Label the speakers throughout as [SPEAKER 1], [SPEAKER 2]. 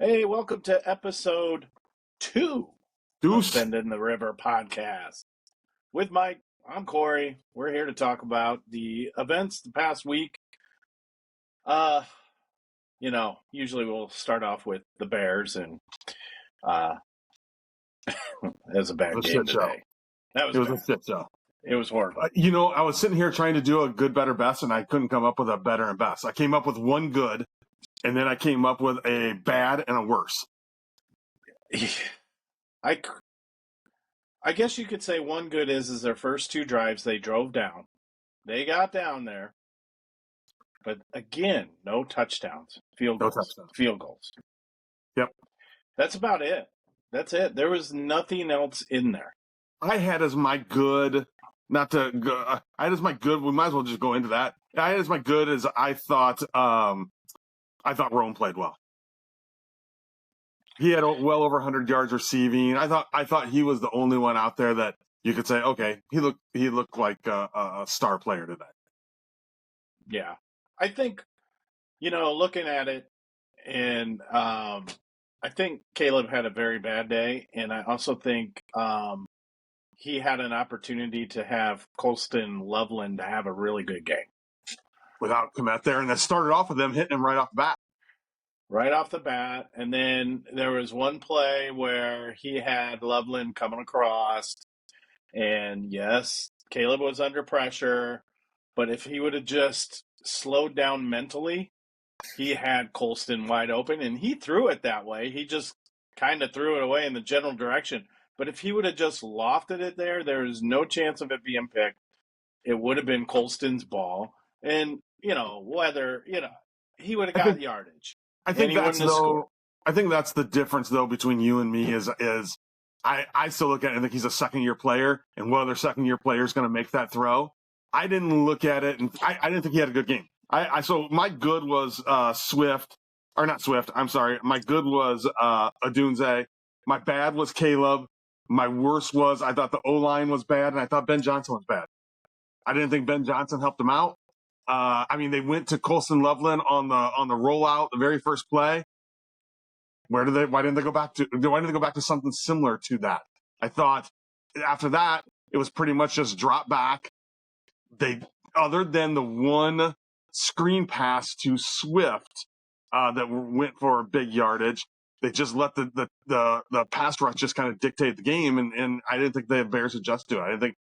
[SPEAKER 1] Hey, welcome to episode 2 of Send in the River podcast. With Mike, I'm Corey. We're here to talk about the events the past week. Usually we'll start off with the Bears, and it was a bad game today.
[SPEAKER 2] It was a shit show.
[SPEAKER 1] It was horrible.
[SPEAKER 2] I was sitting here trying to do a good, better, best, and I couldn't come up with a better and best. I came up with one good, and then I came up with a bad and a worse.
[SPEAKER 1] I guess you could say one good is their first 2 drives they drove down. They got down there. But again, no touchdowns. Field goals.
[SPEAKER 2] Yep.
[SPEAKER 1] That's about it. That's it. There was nothing else in there.
[SPEAKER 2] I had as my good, we might as well just go into that. I had as my good as I thought Rome played well. He had well over 100 yards receiving. I thought he was the only one out there that you could say, okay, he looked like a star player today.
[SPEAKER 1] Yeah. I think, looking at it, and I think Caleb had a very bad day, and I also think he had an opportunity to have Colston Loveland to have a really good game.
[SPEAKER 2] Without Komet there, and that started off with them hitting him right off the bat.
[SPEAKER 1] Right off the bat, and then there was one play where he had Loveland coming across, and yes, Caleb was under pressure, but if he would have just slowed down mentally, he had Colston wide open, and he threw it that way. He just kind of threw it away in the general direction. But if he would have just lofted it there is no chance of it being picked. It would have been Colston's ball. And, whether, he would have got yardage.
[SPEAKER 2] I think that's the difference, though, between you and me is I still look at it and think he's a second-year player, and what other second-year player is going to make that throw? I didn't look at it, and I didn't think he had a good game. So my good was My good was Adunze. My bad was Caleb. My worst was I thought the O-line was bad, and I thought Ben Johnson was bad. I didn't think Ben Johnson helped him out. They went to Colston Loveland on the rollout, the very first play. Why didn't they go back to something similar to that? I thought after that it was pretty much just drop back. Other than the one screen pass to Swift that went for big yardage, they just let the pass rush just kind of dictate the game, and I didn't think the Bears adjust to it. I didn't think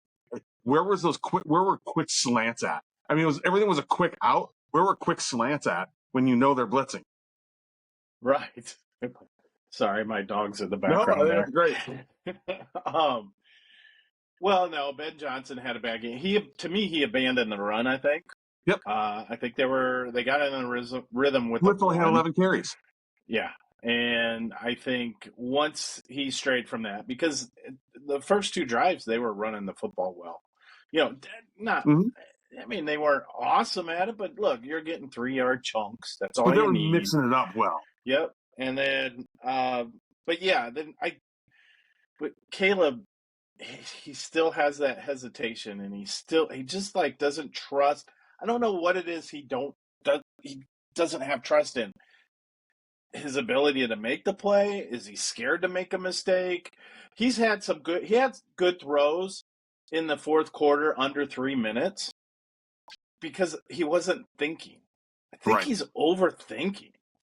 [SPEAKER 2] where were quick slants at? Everything was a quick out. Where were quick slants at when they're blitzing?
[SPEAKER 1] Right. Sorry, my dog's in the background.
[SPEAKER 2] No, that's great.
[SPEAKER 1] Well, no, Ben Johnson had a bad game. He abandoned the run, I think.
[SPEAKER 2] Yep.
[SPEAKER 1] I think they got in a rhythm with
[SPEAKER 2] Swift only had 11 carries.
[SPEAKER 1] Yeah. And I think once he strayed from that, because the first 2 drives, they were running the football well. They weren't awesome at it, but look, you're getting 3-yard chunks. That's all you need.
[SPEAKER 2] They were mixing it up well.
[SPEAKER 1] Yep. And then, but Caleb, he still has that hesitation, and he just doesn't trust. I don't know what it is he doesn't have trust in. His ability to make the play. Is he scared to make a mistake? He had good throws in the fourth quarter under 3 minutes because he wasn't thinking. I think he's overthinking.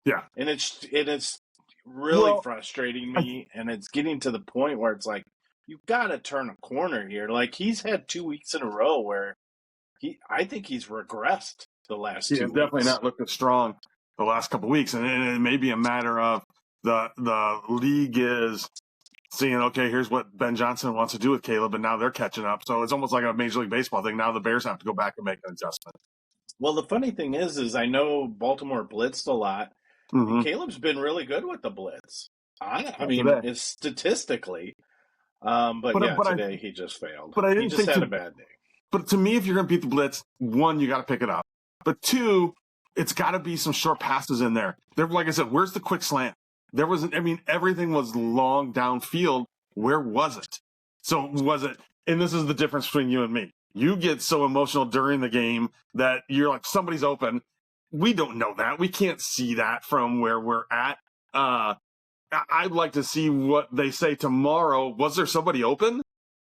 [SPEAKER 2] Yeah.
[SPEAKER 1] And it's really frustrating me, and it's getting to the point where it's like, you've got to turn a corner here. Like, he's had 2 weeks in a row where I think he's regressed the last 2 weeks.
[SPEAKER 2] He's definitely not looked as strong the last couple of weeks, and it may be a matter of the league is seeing, okay, here's what Ben Johnson wants to do with Caleb, and now they're catching up. So it's almost like a Major League Baseball thing. Now the Bears have to go back and make an adjustment.
[SPEAKER 1] Well, the funny thing is I know Baltimore blitzed a lot. Mm-hmm. Caleb's been really good with the blitz. It's statistically. Today he just failed. But he just had a bad day.
[SPEAKER 2] But to me, if you're going to beat the blitz, 1, you got to pick it up. But 2, it's got to be some short passes in there. Like I said, where's the quick slant? There wasn't. Everything was long downfield. Where was it? So was it? And this is the difference between you and me. You get so emotional during the game that you're like, somebody's open. We don't know that. We can't see that from where we're at. I'd like to see what they say tomorrow. Was there somebody open?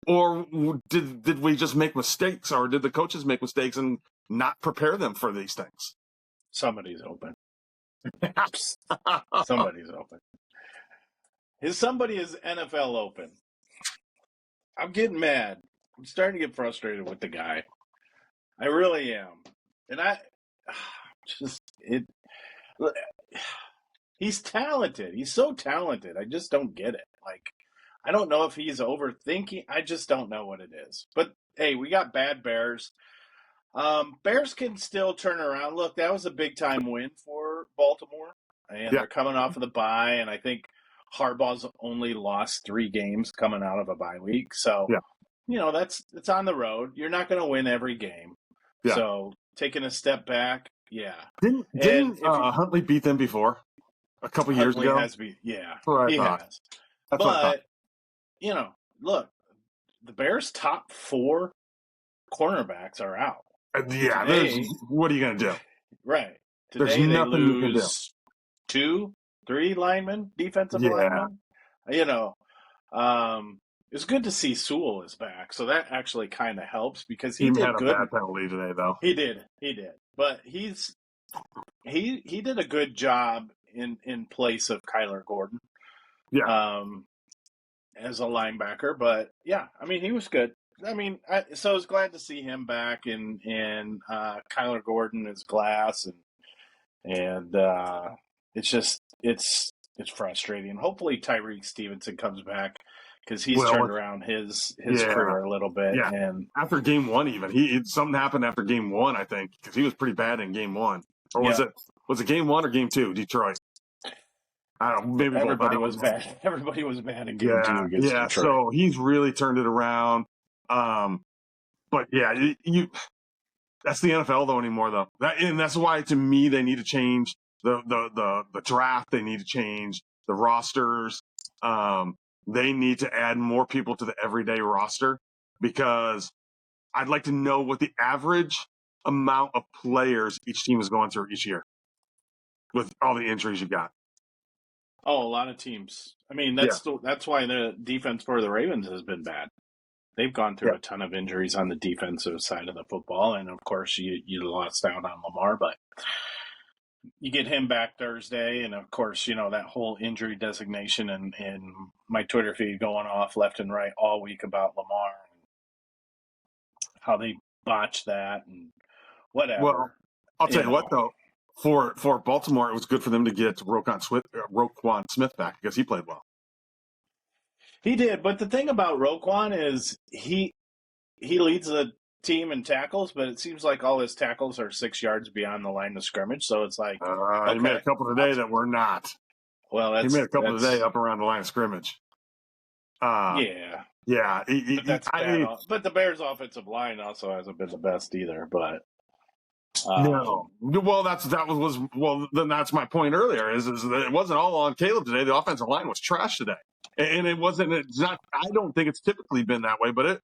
[SPEAKER 2] Or did we just make mistakes, or did the coaches make mistakes and not prepare them for these things?
[SPEAKER 1] Somebody's open. Somebody's open. Somebody is NFL open. I'm getting mad. I'm starting to get frustrated with the guy. I really am. And he's talented. He's so talented. I just don't get it. Like, I don't know if he's overthinking. I just don't know what it is. But hey, we got bad Bears. Bears can still turn around. Look, that was a big time win for Baltimore, and they're coming off of the bye. And I think Harbaugh's only lost 3 games coming out of a bye week. So, it's on the road. You're not going to win every game. Yeah. So taking a step back, yeah.
[SPEAKER 2] Didn't Huntley beat them before a couple years ago?
[SPEAKER 1] Has he has. But look, the Bears' top 4 cornerbacks are out.
[SPEAKER 2] Today, what are you going to do?
[SPEAKER 1] Right. Today
[SPEAKER 2] There's nothing you can do.
[SPEAKER 1] 2, 3 linemen, defensive linemen. It's good to see Sewell is back, so that actually kind of helps because he did
[SPEAKER 2] had
[SPEAKER 1] good.
[SPEAKER 2] A bad penalty today, though.
[SPEAKER 1] He did, but he did a good job in place of Kyler Gordon.
[SPEAKER 2] Yeah.
[SPEAKER 1] As a linebacker, but yeah, I mean he was good. I mean, so I was glad to see him back, and Kyler Gordon is glass, and it's frustrating. Hopefully Tyreek Stevenson comes back because he's turned around his career a little bit.
[SPEAKER 2] Yeah.
[SPEAKER 1] And
[SPEAKER 2] after game 1, even something happened after game 1, I think, because he was pretty bad in game 1. Or was it game 1 or game 2? Detroit. I don't know. Maybe
[SPEAKER 1] everybody was bad. Everybody was bad in game 2 against Detroit.
[SPEAKER 2] So he's really turned it around. But yeah, that's the NFL though anymore though. And that's why to me they need to change the draft. They need to change the rosters. They need to add more people to the everyday roster because I'd like to know what the average amount of players each team is going through each year with all the injuries you got.
[SPEAKER 1] Oh, a lot of teams. I mean, that's why the defense for the Ravens has been bad. They've gone through a ton of injuries on the defensive side of the football, and of course, you lost out on Lamar, but you get him back Thursday, and of course, that whole injury designation and my Twitter feed going off left and right all week about Lamar and how they botched that and whatever.
[SPEAKER 2] Well, I'll tell you what though. For Baltimore, it was good for them to get Roquan Smith back because he played well.
[SPEAKER 1] He did, but the thing about Roquan is he leads the team in tackles, but it seems like all his tackles are 6 yards beyond the line of scrimmage. So it's like
[SPEAKER 2] he made a couple today that were not.
[SPEAKER 1] Well,
[SPEAKER 2] he made a couple today up around the line of scrimmage.
[SPEAKER 1] Yeah.
[SPEAKER 2] But
[SPEAKER 1] that's bad. But the Bears' offensive line also hasn't been the best either. But
[SPEAKER 2] no. Well, then that's my point earlier. Is that it wasn't all on Caleb today. The offensive line was trash today, and it wasn't. It's not. I don't think it's typically been that way, but it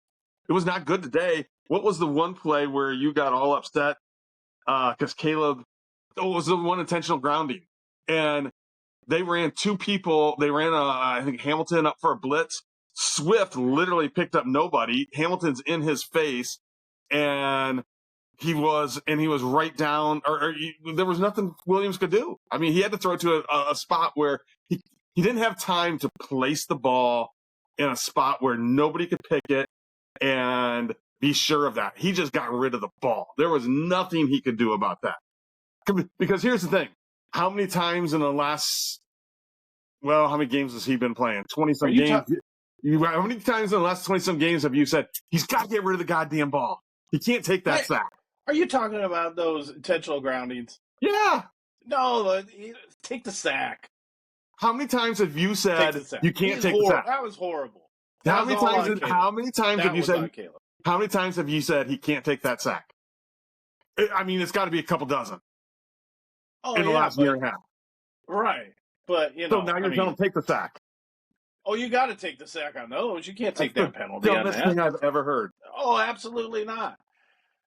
[SPEAKER 2] was not good today. What was the one play where you got all upset because Caleb? Oh, it was the one intentional grounding, and they ran 2 people. They ran I think Hamilton up for a blitz. Swift literally picked up nobody. Hamilton's in his face, and he was right down, there was nothing Williams could do. I mean, he had to throw it to a spot where he didn't have time to place the ball in a spot where nobody could pick it and be sure of that. He just got rid of the ball. There was nothing he could do about that. Because here's the thing. How many times in the last, how many games has he been playing? 20-some games. How many times in the last 20-some games have you said, he's got to get rid of the goddamn ball? He can't take that sack.
[SPEAKER 1] Are you talking about those intentional groundings?
[SPEAKER 2] Yeah.
[SPEAKER 1] No, take the sack.
[SPEAKER 2] How many times have you said you can't take the sack?
[SPEAKER 1] That was horrible.
[SPEAKER 2] How many times have you said he can't take that sack? I mean, it's got to be a couple dozen in the last year and a half.
[SPEAKER 1] Right. But,
[SPEAKER 2] so now you're telling him take the sack.
[SPEAKER 1] Oh, you got to take the sack on those. You can't take that penalty on that.
[SPEAKER 2] That's the dumbest thing I've ever heard.
[SPEAKER 1] Oh, absolutely not.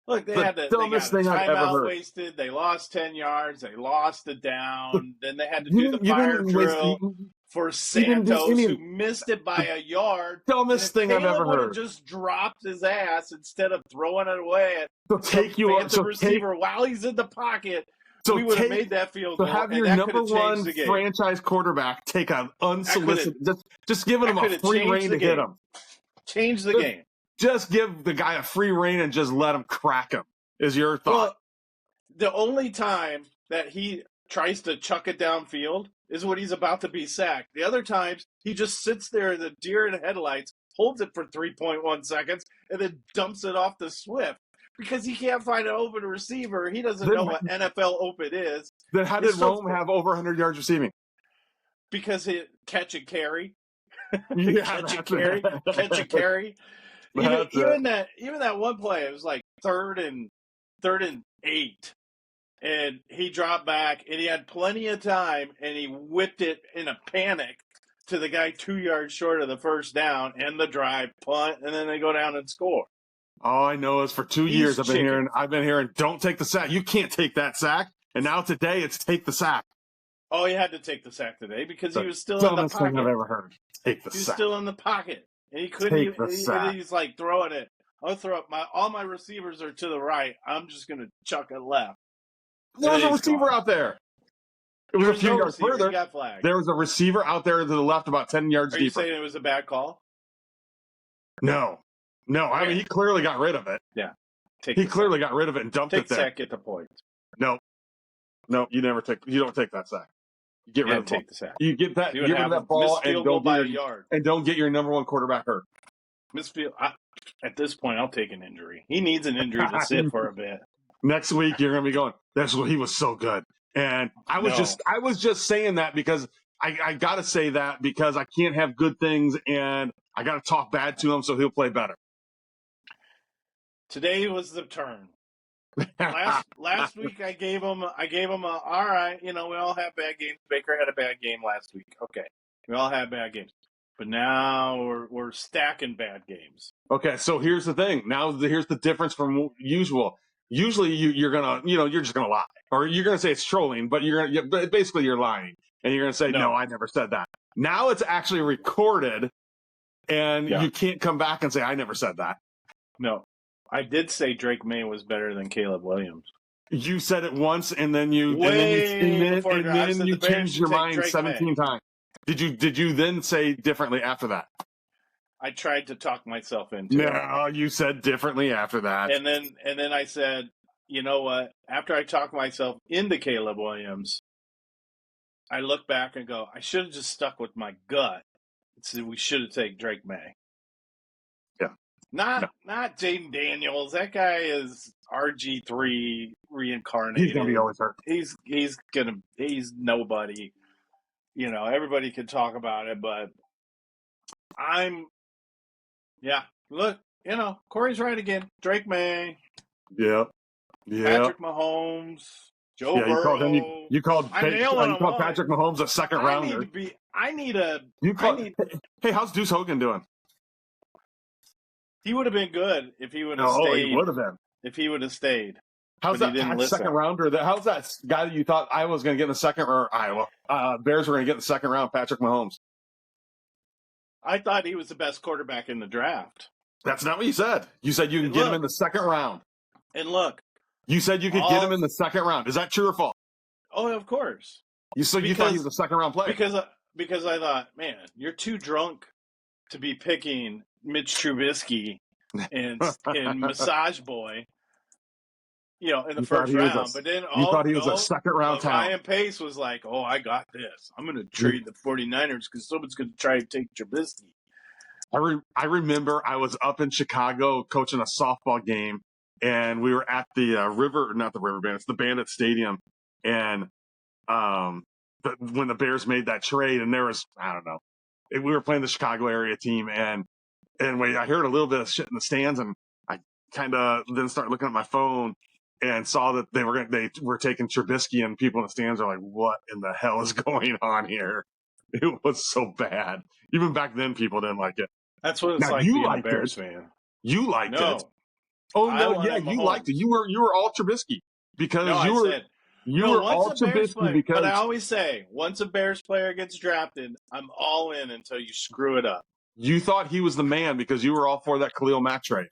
[SPEAKER 1] Look, they
[SPEAKER 2] The
[SPEAKER 1] got a
[SPEAKER 2] dumbest thing I've ever
[SPEAKER 1] timeout
[SPEAKER 2] heard.
[SPEAKER 1] wasted. They lost 10 yards. They lost the down. Then they had to
[SPEAKER 2] You
[SPEAKER 1] do the
[SPEAKER 2] didn't, you
[SPEAKER 1] fire
[SPEAKER 2] didn't waste.
[SPEAKER 1] drill for
[SPEAKER 2] You didn't do
[SPEAKER 1] Santos,
[SPEAKER 2] any
[SPEAKER 1] who
[SPEAKER 2] of
[SPEAKER 1] missed it by
[SPEAKER 2] the
[SPEAKER 1] a yard. And
[SPEAKER 2] dumbest
[SPEAKER 1] if
[SPEAKER 2] thing I've
[SPEAKER 1] Caleb
[SPEAKER 2] ever
[SPEAKER 1] would have
[SPEAKER 2] heard.
[SPEAKER 1] just dropped his ass instead of throwing it away at
[SPEAKER 2] So
[SPEAKER 1] some
[SPEAKER 2] take you.
[SPEAKER 1] phantom
[SPEAKER 2] So
[SPEAKER 1] receiver while he's in the pocket,
[SPEAKER 2] So
[SPEAKER 1] we would have
[SPEAKER 2] take.
[SPEAKER 1] made that field
[SPEAKER 2] So
[SPEAKER 1] goal,
[SPEAKER 2] have
[SPEAKER 1] and
[SPEAKER 2] your
[SPEAKER 1] that could
[SPEAKER 2] number
[SPEAKER 1] have changed
[SPEAKER 2] one
[SPEAKER 1] the game.
[SPEAKER 2] franchise quarterback take an unsolicited, just giving
[SPEAKER 1] That
[SPEAKER 2] him a
[SPEAKER 1] could have
[SPEAKER 2] free
[SPEAKER 1] changed
[SPEAKER 2] rein
[SPEAKER 1] the
[SPEAKER 2] to hit
[SPEAKER 1] game.
[SPEAKER 2] him.
[SPEAKER 1] Change the game.
[SPEAKER 2] Just give the guy a free rein and just let him crack him. Is your thought?
[SPEAKER 1] Well, the only time that he tries to chuck it downfield is when he's about to be sacked. The other times, he just sits there in the deer in the headlights, holds it for 3.1 seconds, and then dumps it off to Swift. Because he can't find an open receiver. He doesn't know what NFL open is.
[SPEAKER 2] Then how did Rome have over 100 yards receiving?
[SPEAKER 1] Because he catch and carry.
[SPEAKER 2] Yeah,
[SPEAKER 1] catch and carry. Even that one play, it was like third and 8. And he dropped back, and he had plenty of time, and he whipped it in a panic to the guy 2 yards short of the first down, and the drive, punt, and then they go down and score.
[SPEAKER 2] All I know is for 2 years I've been hearing, don't take the sack. You can't take that sack. And now today it's take the sack.
[SPEAKER 1] Oh, he had to take the sack today because he was still in the
[SPEAKER 2] Dumbest
[SPEAKER 1] pocket.
[SPEAKER 2] thing I've ever heard. Take the sack.
[SPEAKER 1] He was still in the pocket, and he couldn't. He's like throwing it. I'll throw it. All my receivers are to the right. I'm just gonna chuck it left.
[SPEAKER 2] There was a receiver out there. It was a few yards further.
[SPEAKER 1] He got flagged.
[SPEAKER 2] There was a receiver out there to the left, about 10 yards deeper.
[SPEAKER 1] Are you saying it was a bad call?
[SPEAKER 2] No. I mean, he clearly got rid of it.
[SPEAKER 1] Yeah.
[SPEAKER 2] He clearly got rid of it and dumped it there.
[SPEAKER 1] Take sack, get the point.
[SPEAKER 2] No, you don't take that sack. You get rid of
[SPEAKER 1] the sack.
[SPEAKER 2] You get that. Get rid of that ball and don't get your number one quarterback hurt.
[SPEAKER 1] At this point, I'll take an injury. He needs an injury to sit for a bit.
[SPEAKER 2] Next week, you're going to be going, that's what he was so good. And I was just saying that because I got to say that because I can't have good things and I got to talk bad to him so he'll play better.
[SPEAKER 1] Today was the turn. Last week I gave him a all right. We all have bad games. Baker had a bad game last week. Okay, we all have bad games, but now we're stacking bad games.
[SPEAKER 2] Okay, so here's the thing. Now here's the difference from usual. Usually you're gonna you're just gonna lie or you're gonna say it's trolling, but basically you're lying and you're gonna say no, I never said that. Now it's actually recorded, and you can't come back and say I never said that.
[SPEAKER 1] No. I did say Drake May was better than Caleb Williams.
[SPEAKER 2] You said it once, and then you changed your mind 17 times. Did you then say differently after that?
[SPEAKER 1] I tried to talk myself into it.
[SPEAKER 2] No, you said differently after that.
[SPEAKER 1] And then I said, you know what? After I talked myself into Caleb Williams, I look back and go, I should have just stuck with my gut and said we should have taken Drake May. Not Jaden Daniels. That guy is RG3 reincarnated.
[SPEAKER 2] He's gonna be always hurt.
[SPEAKER 1] He's nobody. Everybody can talk about it, but look, Corey's right again. Drake May.
[SPEAKER 2] Yeah.
[SPEAKER 1] Patrick Mahomes. Joe Burrow.
[SPEAKER 2] You called Patrick Mahomes a second rounder. Hey, how's Deuce Hogan doing?
[SPEAKER 1] He would have been good if he would have stayed.
[SPEAKER 2] He would have been.
[SPEAKER 1] If he would have stayed.
[SPEAKER 2] How's that second rounder? How's that guy that you thought Iowa was going to get in the second, or Bears were going to get in the second round, Patrick Mahomes?
[SPEAKER 1] I thought he was the best quarterback in the draft.
[SPEAKER 2] That's not what you said. You said you can get him in the second round.
[SPEAKER 1] And look.
[SPEAKER 2] You said you could get him in the second round. Is that true or false?
[SPEAKER 1] Oh, of course.
[SPEAKER 2] You thought he was a second round player?
[SPEAKER 1] Because I thought, man, you're too drunk to be picking Mitch Trubisky and Massage Boy, in the first round. But then
[SPEAKER 2] you thought he was a second round talent.
[SPEAKER 1] Ryan Pace was like, oh, I got this. I'm going to trade the 49ers because someone's going to try to take Trubisky.
[SPEAKER 2] I remember I was up in Chicago coaching a softball game, and we were at the not the River Bandits, the Bandit Stadium. And when the Bears made that trade, and there was, I don't know, we were playing the Chicago area team, and I heard a little bit of shit in the stands, and I kind of then started looking at my phone and saw that they were taking Trubisky, and people in the stands are like, "What in the hell is going on here?" It was so bad. Even back then, people didn't like it.
[SPEAKER 1] That's what it's like being a Bears fan.
[SPEAKER 2] You liked it. Oh
[SPEAKER 1] I
[SPEAKER 2] no, yeah,
[SPEAKER 1] wanted
[SPEAKER 2] you liked it.
[SPEAKER 1] Mahomes.
[SPEAKER 2] You were all Trubisky
[SPEAKER 1] No,
[SPEAKER 2] because
[SPEAKER 1] I said
[SPEAKER 2] you
[SPEAKER 1] no.
[SPEAKER 2] were
[SPEAKER 1] Once
[SPEAKER 2] all
[SPEAKER 1] a Bears
[SPEAKER 2] Trubisky
[SPEAKER 1] player, but I
[SPEAKER 2] because
[SPEAKER 1] always say once a Bears player gets drafted, I'm all in until you screw it up.
[SPEAKER 2] you thought he was the man because you were all for that Khalil Mack trade.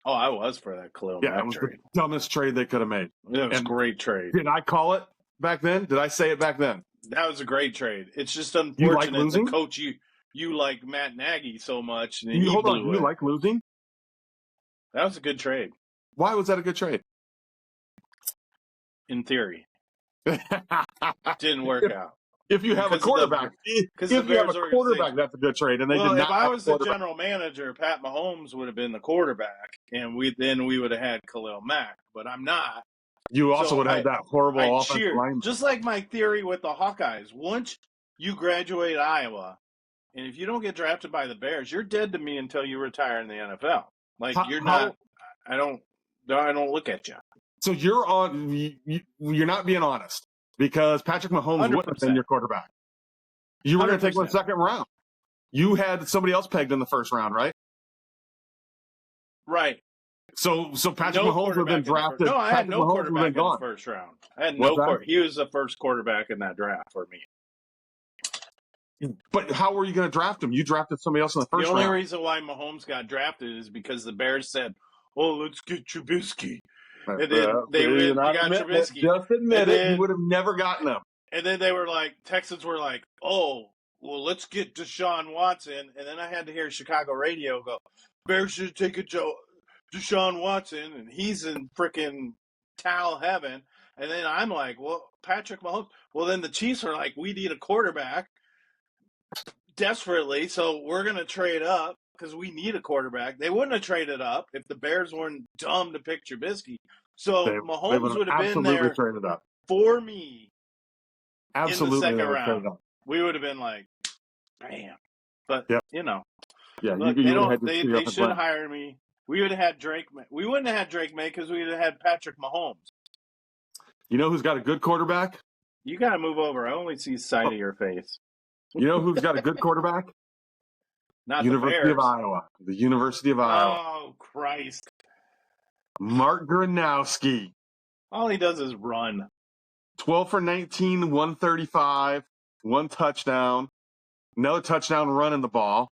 [SPEAKER 1] Oh, I was for that Khalil
[SPEAKER 2] Yeah, it
[SPEAKER 1] Mack
[SPEAKER 2] was the
[SPEAKER 1] trade.
[SPEAKER 2] dumbest trade they could have made.
[SPEAKER 1] It was a
[SPEAKER 2] And
[SPEAKER 1] great trade.
[SPEAKER 2] did I call it back then? Did I say it back then?
[SPEAKER 1] That was a great trade. It's just
[SPEAKER 2] You like
[SPEAKER 1] unfortunate the
[SPEAKER 2] losing?
[SPEAKER 1] coach you like Matt Nagy so much and
[SPEAKER 2] Do you
[SPEAKER 1] he
[SPEAKER 2] hold on? Do
[SPEAKER 1] blew
[SPEAKER 2] you
[SPEAKER 1] it.
[SPEAKER 2] like losing?
[SPEAKER 1] That was a good trade
[SPEAKER 2] Why was that a good trade?
[SPEAKER 1] in theory. Didn't work out.
[SPEAKER 2] If you have a
[SPEAKER 1] Because of the-
[SPEAKER 2] quarterback,
[SPEAKER 1] because
[SPEAKER 2] if
[SPEAKER 1] of the
[SPEAKER 2] you have a
[SPEAKER 1] Bears
[SPEAKER 2] quarterback,
[SPEAKER 1] organization.
[SPEAKER 2] that's a good trade. And they
[SPEAKER 1] Well,
[SPEAKER 2] did
[SPEAKER 1] if
[SPEAKER 2] not
[SPEAKER 1] I
[SPEAKER 2] have a
[SPEAKER 1] was the
[SPEAKER 2] quarterback.
[SPEAKER 1] general manager, Pat Mahomes would have been the quarterback, and we would have had Khalil Mack. But I'm not.
[SPEAKER 2] You also
[SPEAKER 1] So
[SPEAKER 2] would have had that horrible
[SPEAKER 1] I
[SPEAKER 2] offensive
[SPEAKER 1] cheered.
[SPEAKER 2] line.
[SPEAKER 1] Just like my theory with the Hawkeyes. Once you graduate Iowa, and if you don't get drafted by the Bears, you're dead to me until you retire in the NFL. Like you're not. I don't look at you.
[SPEAKER 2] So you're on. You're not being honest because Patrick Mahomes wouldn't have been
[SPEAKER 1] 100%.
[SPEAKER 2] your quarterback. You were going to take him in the
[SPEAKER 1] 100%.
[SPEAKER 2] second round. You had somebody else pegged in the first round, right?
[SPEAKER 1] Right.
[SPEAKER 2] So Patrick
[SPEAKER 1] No
[SPEAKER 2] Mahomes would have been
[SPEAKER 1] quarterback
[SPEAKER 2] drafted.
[SPEAKER 1] No, I had
[SPEAKER 2] Patrick
[SPEAKER 1] no
[SPEAKER 2] Mahomes would have
[SPEAKER 1] quarterback
[SPEAKER 2] been
[SPEAKER 1] in the
[SPEAKER 2] gone.
[SPEAKER 1] first round. I had
[SPEAKER 2] What's
[SPEAKER 1] no
[SPEAKER 2] that?
[SPEAKER 1] He was the first quarterback in that draft for me.
[SPEAKER 2] But how were you going to draft him? You drafted somebody else in the first
[SPEAKER 1] The only
[SPEAKER 2] round.
[SPEAKER 1] reason why Mahomes got drafted is because the Bears said, "Oh, let's get Trubisky," and then they got Trubisky.
[SPEAKER 2] Just admit
[SPEAKER 1] And
[SPEAKER 2] it.
[SPEAKER 1] then-
[SPEAKER 2] You would have never gotten him.
[SPEAKER 1] And then they were like, Texans were like, "Oh, well, let's get Deshaun Watson." And then I had to hear Chicago radio go, "Bears should take a Deshaun Watson," and he's in freaking towel heaven. And then I'm like, "Well, Patrick Mahomes." Well, then the Chiefs are like, "We need a quarterback desperately, so we're going to trade up because we need a quarterback." They wouldn't have traded up if the Bears weren't dumb to pick Trubisky. So Mahomes would have been there
[SPEAKER 2] traded up.
[SPEAKER 1] for me.
[SPEAKER 2] Absolutely,
[SPEAKER 1] in the
[SPEAKER 2] they
[SPEAKER 1] second
[SPEAKER 2] would have
[SPEAKER 1] round,
[SPEAKER 2] traded up.
[SPEAKER 1] we would have been like, "Bam!" But
[SPEAKER 2] Yep.
[SPEAKER 1] Yeah,
[SPEAKER 2] Look,
[SPEAKER 1] they should hire me. We would have had Drake. We wouldn't have had Drake May because we would have had Patrick Mahomes.
[SPEAKER 2] You know who's got a good quarterback?
[SPEAKER 1] You got to move over. I only see side of your face.
[SPEAKER 2] You know who's got a good quarterback?
[SPEAKER 1] Not
[SPEAKER 2] University
[SPEAKER 1] the
[SPEAKER 2] of
[SPEAKER 1] Bears.
[SPEAKER 2] Iowa. The University of Iowa.
[SPEAKER 1] Oh Christ!
[SPEAKER 2] Mark Gronowski.
[SPEAKER 1] All he does is run.
[SPEAKER 2] 12 for 19, 135, one touchdown, another touchdown running the ball.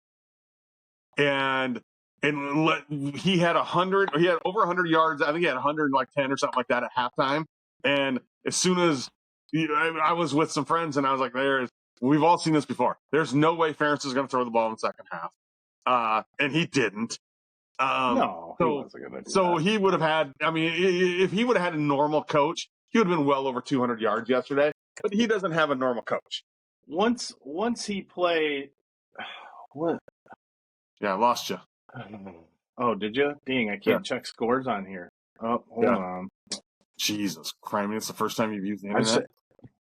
[SPEAKER 2] And he had 100, he had over 100 yards. I think he had 110 or something like that at halftime. And as soon as I was with some friends and I was like, we've all seen this before. There's no way Ferentz is going to throw the ball in the second half. And he didn't.
[SPEAKER 1] No, he wasn't going to do that.
[SPEAKER 2] He would have had, if he would have had a normal coach, he would have been well over 200 yards yesterday. But he doesn't have a normal coach.
[SPEAKER 1] Once he played, what?
[SPEAKER 2] Yeah, I lost you.
[SPEAKER 1] Oh, did you? Dang, I can't check scores on here. Oh, hold on.
[SPEAKER 2] Jesus Christ. I mean, it's the first time you've used the internet.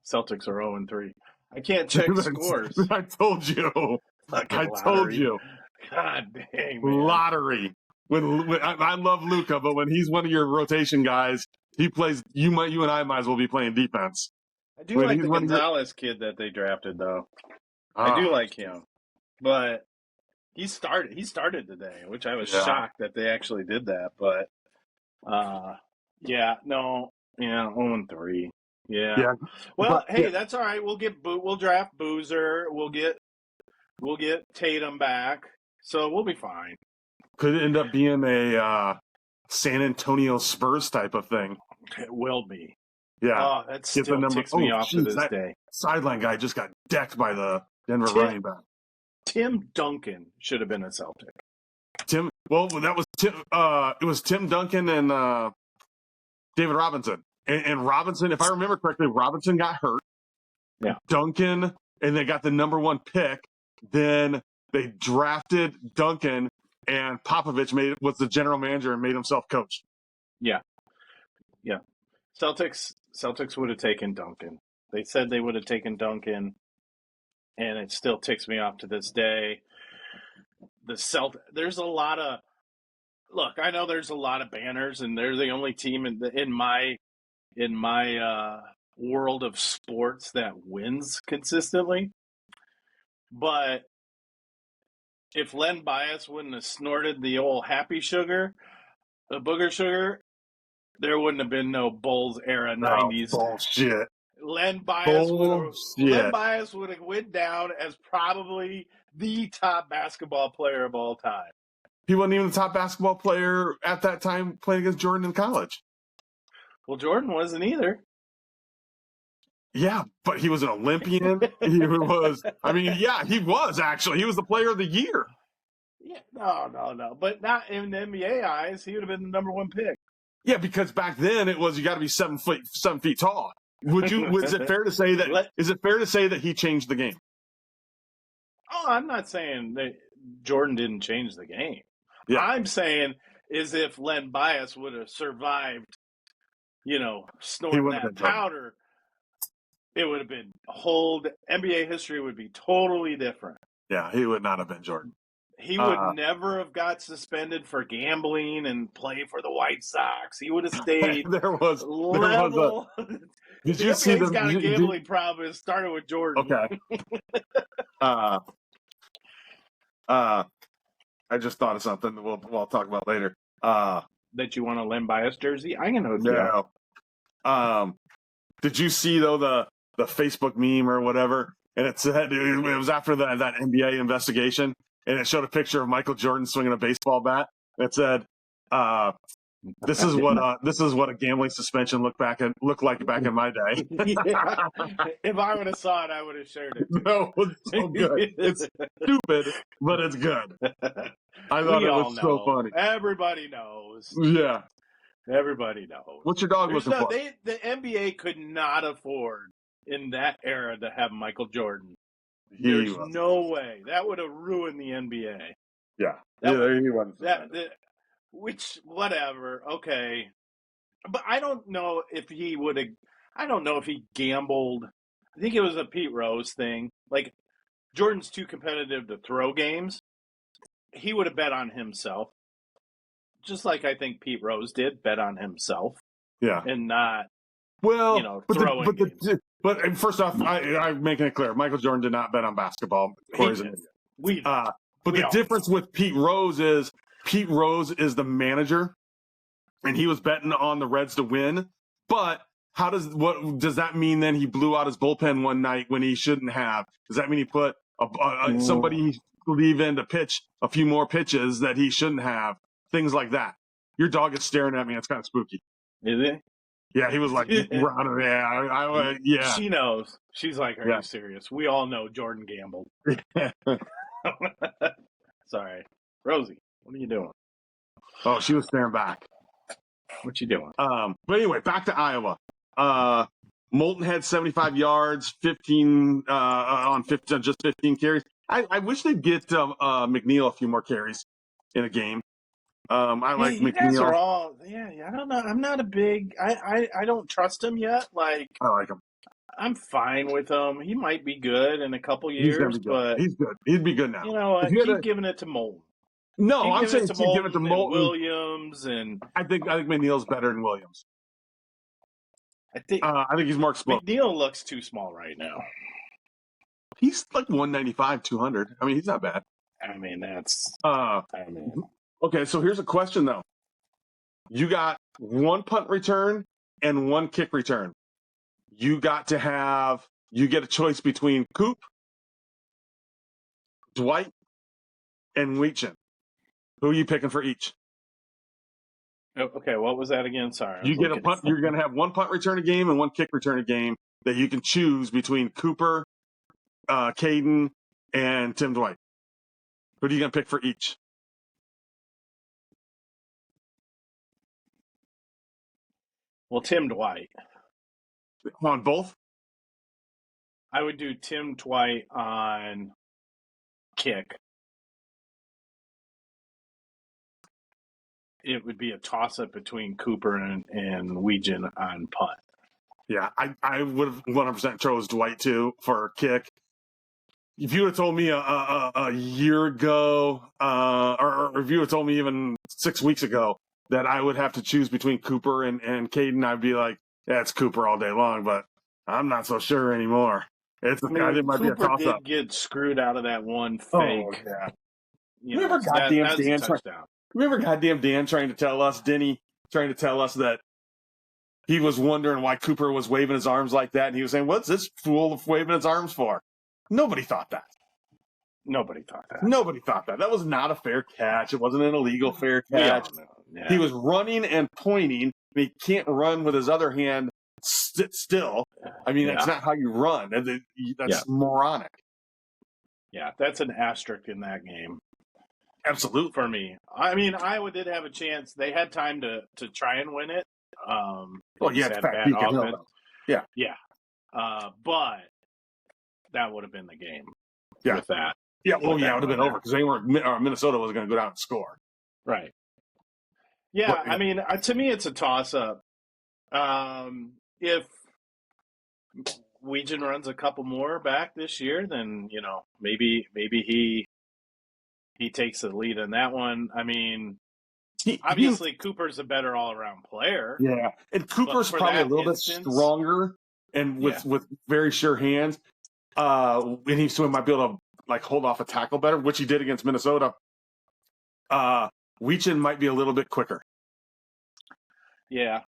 [SPEAKER 1] Celtics are 0-3. I can't check scores.
[SPEAKER 2] I told you.
[SPEAKER 1] Fucking
[SPEAKER 2] told you.
[SPEAKER 1] God dang, man.
[SPEAKER 2] Lottery. When I love Luka, but when he's one of your rotation guys, he plays. You and I might as well be playing defense.
[SPEAKER 1] I do like the Gonzalez kid that they drafted, though. I do like him, but he started today, which I was shocked that they actually did that. But 0-3. Yeah. Well, hey, that's all right. We'll draft Boozer. We'll get Tatum back, so we'll be fine.
[SPEAKER 2] Could end up being a San Antonio Spurs type of thing.
[SPEAKER 1] It will be.
[SPEAKER 2] Yeah.
[SPEAKER 1] Oh, that still ticks me off to this day.
[SPEAKER 2] Sideline guy just got decked by the Denver running back.
[SPEAKER 1] Tim Duncan should have been a Celtic.
[SPEAKER 2] That was Tim. It was Tim Duncan and David Robinson. And Robinson, if I remember correctly, Robinson got hurt.
[SPEAKER 1] Yeah.
[SPEAKER 2] Duncan, and they got the number 1 pick. Then they drafted Duncan, and Popovich was the general manager and made himself coach.
[SPEAKER 1] Yeah. Celtics would have taken Duncan. They said they would have taken Duncan, and it still ticks me off to this day. There's a lot of look. I know there's a lot of banners, and they're the only team in my world of sports that wins consistently. But if Len Bias wouldn't have snorted the old happy sugar, The Booger Sugar, there wouldn't have been no Bulls era
[SPEAKER 2] No,
[SPEAKER 1] 90s.
[SPEAKER 2] bullshit.
[SPEAKER 1] Len Bias
[SPEAKER 2] Bullshit.
[SPEAKER 1] would have went down as probably the top basketball player of all time.
[SPEAKER 2] He wasn't even the top basketball player at that time playing against Jordan in college.
[SPEAKER 1] Well, Jordan wasn't either.
[SPEAKER 2] Yeah, but he was an Olympian. He was. I mean, yeah, he was actually. He was the player of the year.
[SPEAKER 1] Yeah, no. But not in the NBA eyes. He would have been the number one pick.
[SPEAKER 2] Yeah, because back then it was you got to be 7 feet tall. Was it fair to say that? Is it fair to say that he changed the game?
[SPEAKER 1] Oh, I'm not saying that Jordan didn't change the game.
[SPEAKER 2] Yeah.
[SPEAKER 1] I'm saying is if Len Bias would have survived, snorting that powder, it would have been NBA history would be totally different.
[SPEAKER 2] Yeah, he would not have been Jordan.
[SPEAKER 1] He would never have got suspended for gambling and play for the White Sox. He would have stayed level.
[SPEAKER 2] Did you see
[SPEAKER 1] the got a gambling problem? It started with Jordan.
[SPEAKER 2] Okay. I just thought of something that we'll talk about later.
[SPEAKER 1] That you want a Len Bias jersey? I can hook you up.
[SPEAKER 2] Did you see though the Facebook meme or whatever? And it said it was after that NBA investigation, and it showed a picture of Michael Jordan swinging a baseball bat. And it said, "This is what a gambling suspension looked like back in my day."
[SPEAKER 1] Yeah. If I would have saw it, I would have shared it.
[SPEAKER 2] No, it's so good. It's stupid, but it's good. I thought it was so funny.
[SPEAKER 1] Everybody knows.
[SPEAKER 2] Yeah.
[SPEAKER 1] Everybody knows.
[SPEAKER 2] What's your dog looking for?
[SPEAKER 1] The NBA could not afford in that era to have Michael Jordan. There's no way. That would have ruined the NBA.
[SPEAKER 2] Yeah.
[SPEAKER 1] He wasn't. Which, whatever, okay. But I don't know if he would have. I don't know if he gambled. I think it was a Pete Rose thing. Like, Jordan's too competitive to throw games. He would have bet on himself. Just like I think Pete Rose did, bet on himself.
[SPEAKER 2] Yeah.
[SPEAKER 1] And not,
[SPEAKER 2] throwing games. But first off, I'm making it clear. Michael Jordan did not bet on basketball. But the difference with Pete Rose is the manager, and he was betting on the Reds to win. But what does that mean then he blew out his bullpen one night when he shouldn't have? Does that mean he put somebody leave in to pitch a few more pitches that he shouldn't have? Things like that. Your dog is staring at me. It's kind of spooky.
[SPEAKER 1] Is it?
[SPEAKER 2] Yeah, he was like, yeah.
[SPEAKER 1] She knows. She's like, are you serious? We all know Jordan gambled. Sorry. Rosie, what are you doing?
[SPEAKER 2] Oh, she was staring back.
[SPEAKER 1] What you doing?
[SPEAKER 2] But anyway, back to Iowa. Moulton had 75 yards, 15 just 15 carries. I wish they'd get McNeil a few more carries in a game. I like McNeil.
[SPEAKER 1] Guys are all, I don't know. I'm not a big. I don't trust him yet. Like,
[SPEAKER 2] I like him.
[SPEAKER 1] I'm fine with him. He might be good in a couple years, but
[SPEAKER 2] he's good. He'd be good now.
[SPEAKER 1] You know what? Keep giving it to Moulton.
[SPEAKER 2] No, I'm saying keep giving it to Moulton.
[SPEAKER 1] Williams and
[SPEAKER 2] I think McNeil's better than Williams. I think he's more explosive.
[SPEAKER 1] McNeil looks too small right now.
[SPEAKER 2] He's like 195, 200. I mean, he's not bad.
[SPEAKER 1] I mean, that's.
[SPEAKER 2] Okay, so here's a question, though. You got one punt return and one kick return. You get a choice between Coop, Dwight, and Weechin. Who are you picking for each?
[SPEAKER 1] Okay, what was that again? Sorry.
[SPEAKER 2] You get a punt. You're going to have one punt return a game and one kick return a game that you can choose between Cooper, Caden, and Tim Dwight. Who are you going to pick for each?
[SPEAKER 1] Well, Tim Dwight.
[SPEAKER 2] On both?
[SPEAKER 1] I would do Tim Dwight on kick. It would be a toss-up between Cooper and Weegan on punt.
[SPEAKER 2] Yeah, I would have 100% chose Dwight, too, for kick. If you would have told me a year ago, or if you would have told me even 6 weeks ago that I would have to choose between Cooper and Caden, I'd be like, yeah, it's Cooper all day long, but I'm not so sure anymore. I think it might be a toss-up.
[SPEAKER 1] Cooper did get screwed out of that one fake.
[SPEAKER 2] Oh, yeah. You never got damn touchdown. Remember goddamn Dan trying to tell us, Denny, trying to tell us that he was wondering why Cooper was waving his arms like that, and he was saying, what's this fool waving his arms for? Nobody thought that.
[SPEAKER 1] Nobody thought that.
[SPEAKER 2] Nobody thought that. That was not a fair catch. It wasn't an illegal fair
[SPEAKER 1] We all
[SPEAKER 2] catch.
[SPEAKER 1] know. Yeah.
[SPEAKER 2] He was running and pointing, and he can't run with his other hand still. I mean, that's not how you run. That's moronic.
[SPEAKER 1] Yeah, that's an asterisk in that game.
[SPEAKER 2] Absolutely.
[SPEAKER 1] For me. I mean, Iowa did have a chance. They had time to try and win it. Bad offense.
[SPEAKER 2] Yeah.
[SPEAKER 1] Yeah. But that would have been the game with that.
[SPEAKER 2] Yeah, it would have been over because Minnesota was going to go down and score.
[SPEAKER 1] Right. Yeah, but, I mean, to me, it's a toss-up. If Weegan runs a couple more back this year, then, maybe he takes the lead in that one. I mean, obviously Cooper's a better all-around player.
[SPEAKER 2] Yeah, and Cooper's probably a little bit stronger and with very sure hands. And he might be able to hold off a tackle better, which he did against Minnesota. Weegan might be a little bit quicker.
[SPEAKER 1] Yeah.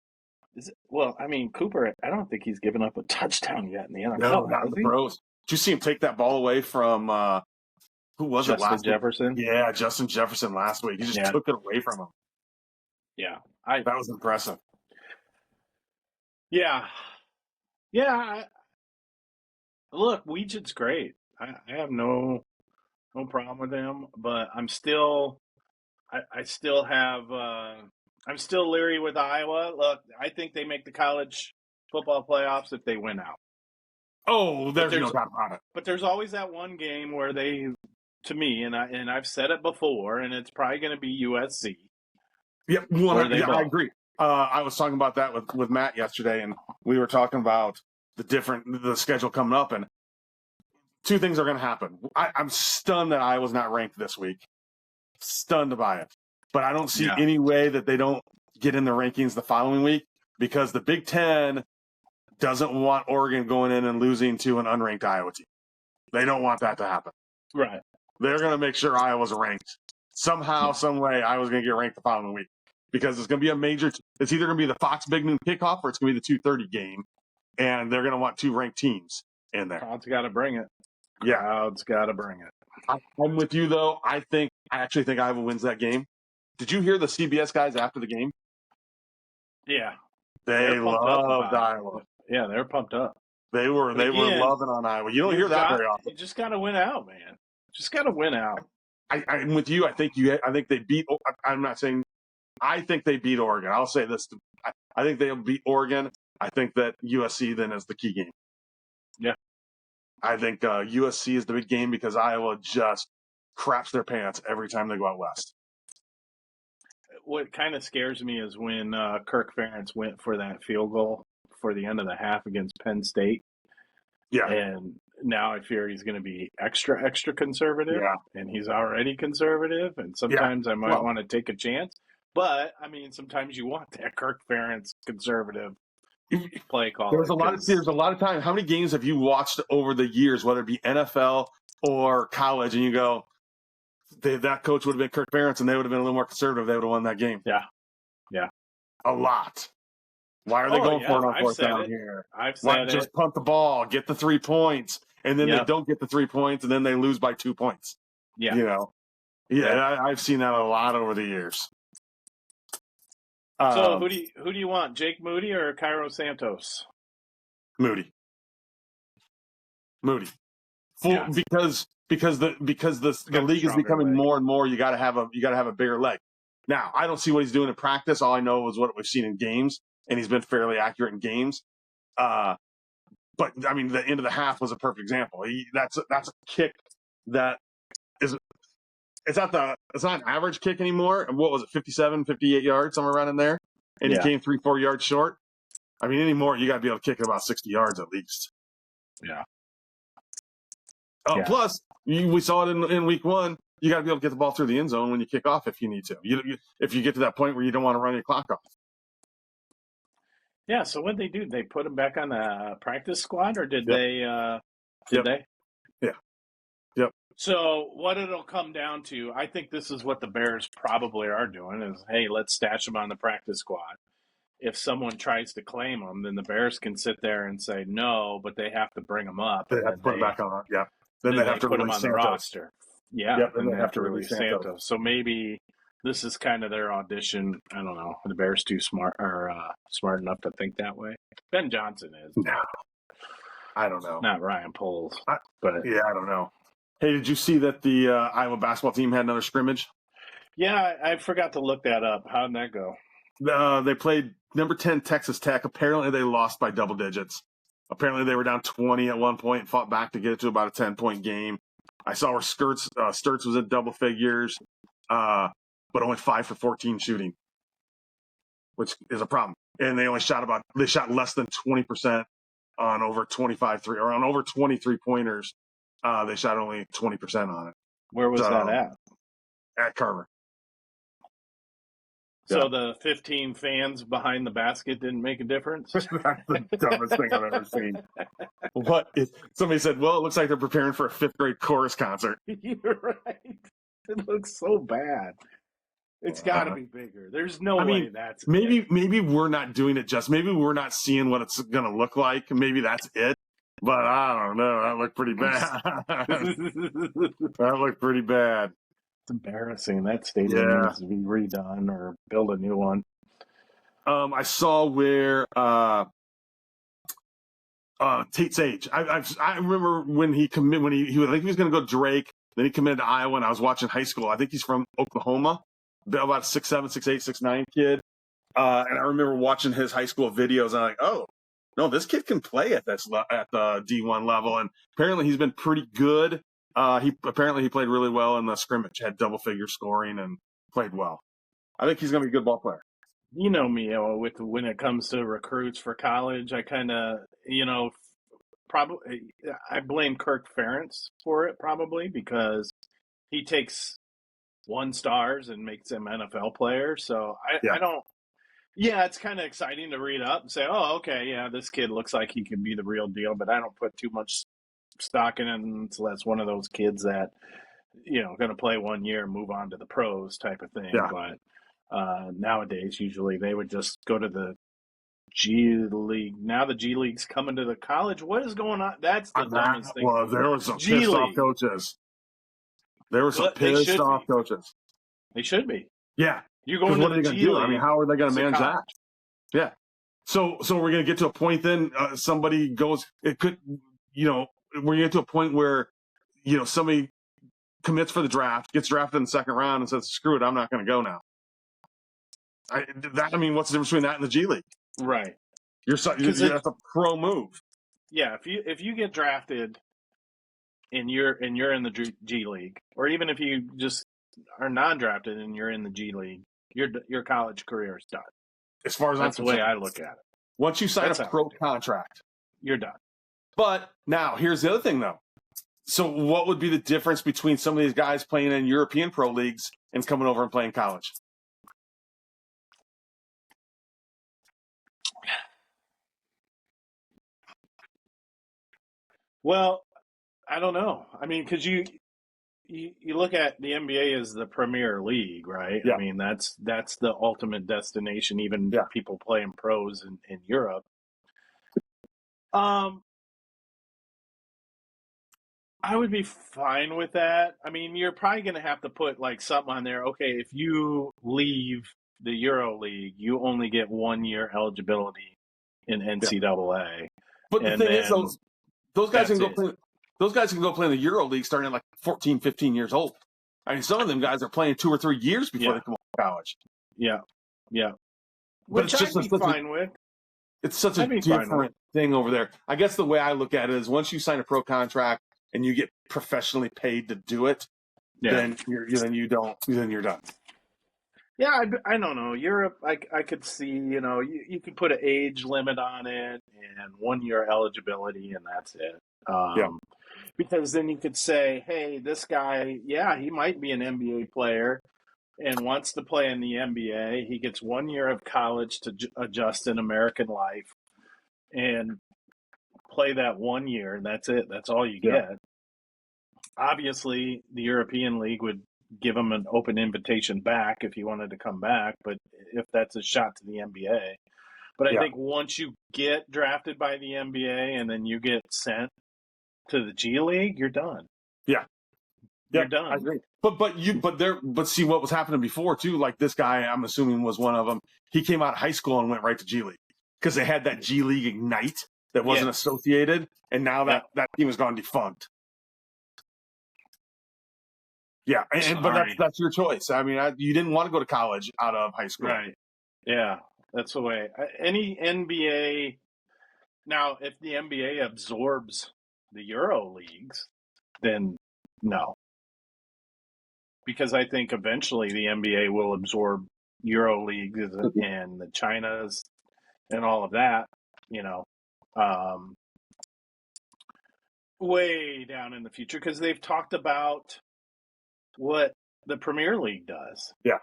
[SPEAKER 1] Cooper, I don't think he's given up a touchdown yet in the NFL.
[SPEAKER 2] No, not in the pros. Did you see him take that ball away from who was it last
[SPEAKER 1] Jefferson?
[SPEAKER 2] Week? Yeah, Justin Jefferson last week. He just took it away from him.
[SPEAKER 1] Yeah.
[SPEAKER 2] That was impressive.
[SPEAKER 1] Yeah. Yeah. Look, Weegan's great. I have no problem with him, but I'm still I'm still leery with Iowa. Look, I think they make the college football playoffs if they win out.
[SPEAKER 2] Oh, there's no doubt about it.
[SPEAKER 1] But there's always that one game where they, to me, and I've said it before, and it's probably going to be USC.
[SPEAKER 2] Yeah, I agree. I was talking about that with Matt yesterday, and we were talking about the schedule coming up, and two things are going to happen. I'm stunned that Iowa's not ranked this week. Stunned by it. But I don't see any way that they don't get in the rankings the following week because the Big Ten doesn't want Oregon going in and losing to an unranked Iowa team. They don't want that to happen.
[SPEAKER 1] Right.
[SPEAKER 2] They're going to make sure Iowa's ranked. Somehow, some way, Iowa's going to get ranked the following week because it's going to be a major – it's either going to be the Fox Big Noon kickoff or it's going to be the 2:30 game, and they're going to want two ranked teams in there.
[SPEAKER 1] Crowd's got to bring it.
[SPEAKER 2] Yeah.
[SPEAKER 1] Crowd's got to bring it.
[SPEAKER 2] I'm with you, though. I actually think Iowa wins that game. Did you hear the CBS guys after the game?
[SPEAKER 1] Yeah.
[SPEAKER 2] They loved Iowa.
[SPEAKER 1] Yeah, they're pumped up.
[SPEAKER 2] They were loving on Iowa. You don't hear that very often.
[SPEAKER 1] You just got to win out, man. Just got to win out.
[SPEAKER 2] I'm with you. I think they beat. I'm not saying. I think they beat Oregon. I'll say this. I think they'll beat Oregon. I think that USC then is the key game.
[SPEAKER 1] Yeah.
[SPEAKER 2] I think USC is the big game because Iowa just craps their pants every time they go out west.
[SPEAKER 1] What kind of scares me is when Kirk Ferentz went for that field goal for the end of the half against Penn State.
[SPEAKER 2] Yeah.
[SPEAKER 1] And now I fear he's going to be extra conservative.
[SPEAKER 2] Yeah.
[SPEAKER 1] And he's already conservative. And sometimes I might want to take a chance. But, I mean, sometimes you want that Kirk Ferentz conservative play call.
[SPEAKER 2] There's a lot of time. How many games have you watched over the years, whether it be NFL or college, and you go, that coach would have been Kirk Ferentz, and they would have been a little more conservative. They would have won that game.
[SPEAKER 1] Yeah.
[SPEAKER 2] A lot. Why are they going for it on fourth down here?
[SPEAKER 1] I've said
[SPEAKER 2] just punt the ball, get the 3 points, and then they don't get the 3 points, and then they lose by 2 points.
[SPEAKER 1] Yeah.
[SPEAKER 2] I've seen that a lot over the years.
[SPEAKER 1] So who do you want, Jake Moody or Cairo Santos?
[SPEAKER 2] Moody. Because the league is becoming more and more. You got to have a bigger leg. Now, I don't see what he's doing in practice. All I know is what we've seen in games, and he's been fairly accurate in games. But I mean, the end of the half was a perfect example. That's a kick that is. It's not an average kick anymore. What was it, 57, 58 yards, somewhere around in there? And he came 3-4 yards short. I mean, anymore, you got to be able to kick it about 60 yards at least.
[SPEAKER 1] Yeah.
[SPEAKER 2] Plus, we saw it in week one. You got to be able to get the ball through the end zone when you kick off if you need to. If you get to that point where you don't want to run your clock off.
[SPEAKER 1] Yeah, so what did they do? They put him back on the practice squad, or did they?
[SPEAKER 2] Yep.
[SPEAKER 1] They?
[SPEAKER 2] Yeah. Yep.
[SPEAKER 1] So what it'll come down to, I think this is what the Bears probably are doing is, hey, let's stash them on the practice squad. If someone tries to claim them, then the Bears can sit there and say no, but they have to bring them up,
[SPEAKER 2] They
[SPEAKER 1] and
[SPEAKER 2] have to put him back on. Yeah. Then
[SPEAKER 1] then
[SPEAKER 2] they
[SPEAKER 1] they
[SPEAKER 2] have to
[SPEAKER 1] put them
[SPEAKER 2] release
[SPEAKER 1] on the
[SPEAKER 2] Santos.
[SPEAKER 1] roster. Yeah,
[SPEAKER 2] Yep. Then
[SPEAKER 1] then
[SPEAKER 2] they
[SPEAKER 1] they
[SPEAKER 2] have
[SPEAKER 1] have
[SPEAKER 2] to
[SPEAKER 1] to
[SPEAKER 2] release
[SPEAKER 1] release
[SPEAKER 2] Santos.
[SPEAKER 1] Santos. So maybe this is kind of their audition. I don't know. The Bears too smart or smart enough to think that way. Ben Johnson is.
[SPEAKER 2] No, I don't know.
[SPEAKER 1] Not Ryan Poles, but
[SPEAKER 2] yeah, I don't know. Hey, did you see that the Iowa basketball team had another scrimmage?
[SPEAKER 1] yeah, I forgot to look that up. How did that go?
[SPEAKER 2] They played number 10 Texas Tech. Apparently, they lost by double digits. Apparently, they were down 20 at one point and fought back to get it to about a 10-point game. I saw where Sturts was in double figures, but only 5 for 14 shooting, which is a problem. And they shot less than 20% on over 23 pointers. They shot only 20% on it.
[SPEAKER 1] Where was that at?
[SPEAKER 2] At Carver.
[SPEAKER 1] So the 15 fans behind the basket didn't make a difference?
[SPEAKER 2] That's the dumbest thing I've ever seen. What if somebody said, well, it looks like they're preparing for a 5th grade chorus concert.
[SPEAKER 1] You're right. It looks so bad. It's got to be bigger. There's no way that's
[SPEAKER 2] maybe we're not doing it maybe we're not seeing what it's going to look like. Maybe that's it. But I don't know. That looked pretty bad. That looked pretty bad.
[SPEAKER 1] It's embarrassing. That stadium needs to be redone or build a new one.
[SPEAKER 2] I saw where Tate Sage. I remember when he committed. When he I think he was going to go Drake. Then he committed to Iowa. And I was watching high school. I think he's from Oklahoma. About 6'7", 6'8", 6'9" kid. And I remember watching his high school videos. And I'm like, oh no, this kid can play at the D1 level. And apparently he's been pretty good. He played really well in the scrimmage. Had double figure scoring and played well. I think he's going to be a good ball player.
[SPEAKER 1] You know me, when it comes to recruits for college, I kind of, probably I blame Kirk Ferentz for it probably because he takes 1 stars and makes them NFL players. So I don't. Yeah, it's kind of exciting to read up and say, oh, okay, yeah, this kid looks like he can be the real deal, but I don't put too much stock in it until that's one of those kids that, going to play 1 year and move on to the pros type of thing.
[SPEAKER 2] Yeah.
[SPEAKER 1] But nowadays, usually they would just go to the G League. Now the G League's coming to the college. What is going on? That's the dumbest thing.
[SPEAKER 2] Well, there was some pissed off coaches. There were some pissed off coaches.
[SPEAKER 1] They should be.
[SPEAKER 2] Yeah.
[SPEAKER 1] You're going
[SPEAKER 2] what are they going to do? I mean, how are they going to manage that? Yeah. So we're going to get to a point then somebody goes, it could, we're going to get to a point where, somebody commits for the draft, gets drafted in the 2nd round and says, screw it, I'm not going to go now. What's the difference between that and the G League? Right. That's a pro move.
[SPEAKER 1] Yeah. If you get drafted and you're in the G League, or even if you just are non-drafted and you're in the G League, your college career is done.
[SPEAKER 2] As far as
[SPEAKER 1] that's the way I look at it.
[SPEAKER 2] Once you sign a pro contract,
[SPEAKER 1] you're done.
[SPEAKER 2] But now here's the other thing, though. So what would be the difference between some of these guys playing in European pro leagues and coming over and playing college?
[SPEAKER 1] Well, I don't know. I mean, because you look at the NBA as the premier league, right?
[SPEAKER 2] Yeah.
[SPEAKER 1] I mean, that's the ultimate destination. Even people playing pros in Europe. I would be fine with that. I mean, you're probably going to have to put like something on there. Okay, if you leave the Euro League, you only get 1 year eligibility in NCAA.
[SPEAKER 2] But the thing is, those guys can go play. Those guys can go play in the Euro League starting at like 14, 15 years old. I mean, some of them guys are playing 2 or 3 years before they come out of college.
[SPEAKER 1] Yeah, yeah.
[SPEAKER 2] But
[SPEAKER 1] Which I'd be fine with.
[SPEAKER 2] It's such a different thing over there. I guess the way I look at it is once you sign a pro contract and you get professionally paid to do it, then you're done.
[SPEAKER 1] Yeah, I don't know. Europe, I could see, you could put an age limit on it and 1 year eligibility, and that's it. Because then you could say, hey, this guy, he might be an NBA player and wants to play in the NBA. He gets 1 year of college to adjust in American life and play that 1 year, and that's it. That's all you get. Obviously, the European League would give him an open invitation back if he wanted to come back, but if that's a shot to the NBA. But I
[SPEAKER 2] Yeah.
[SPEAKER 1] think once you get drafted by the NBA and then you get sent to the G League, you're done.
[SPEAKER 2] Yeah.
[SPEAKER 1] You're
[SPEAKER 2] Yep,
[SPEAKER 1] done.
[SPEAKER 2] I agree. But see what was happening before too. Like this guy, I'm assuming was one of them. He came out of high school and went right to G League because they had that G League Ignite that wasn't associated, and now that team has gone defunct. Yeah, but that's your choice. I mean, you didn't want to go to college out of high school,
[SPEAKER 1] right? Yeah, that's the way. Any NBA now, if the NBA absorbs the Euro leagues, then no, because I think eventually the NBA will absorb Euro leagues and the Chinas and all of that. You know, way down in the future because they've talked about what the Premier League does.
[SPEAKER 2] Yeah.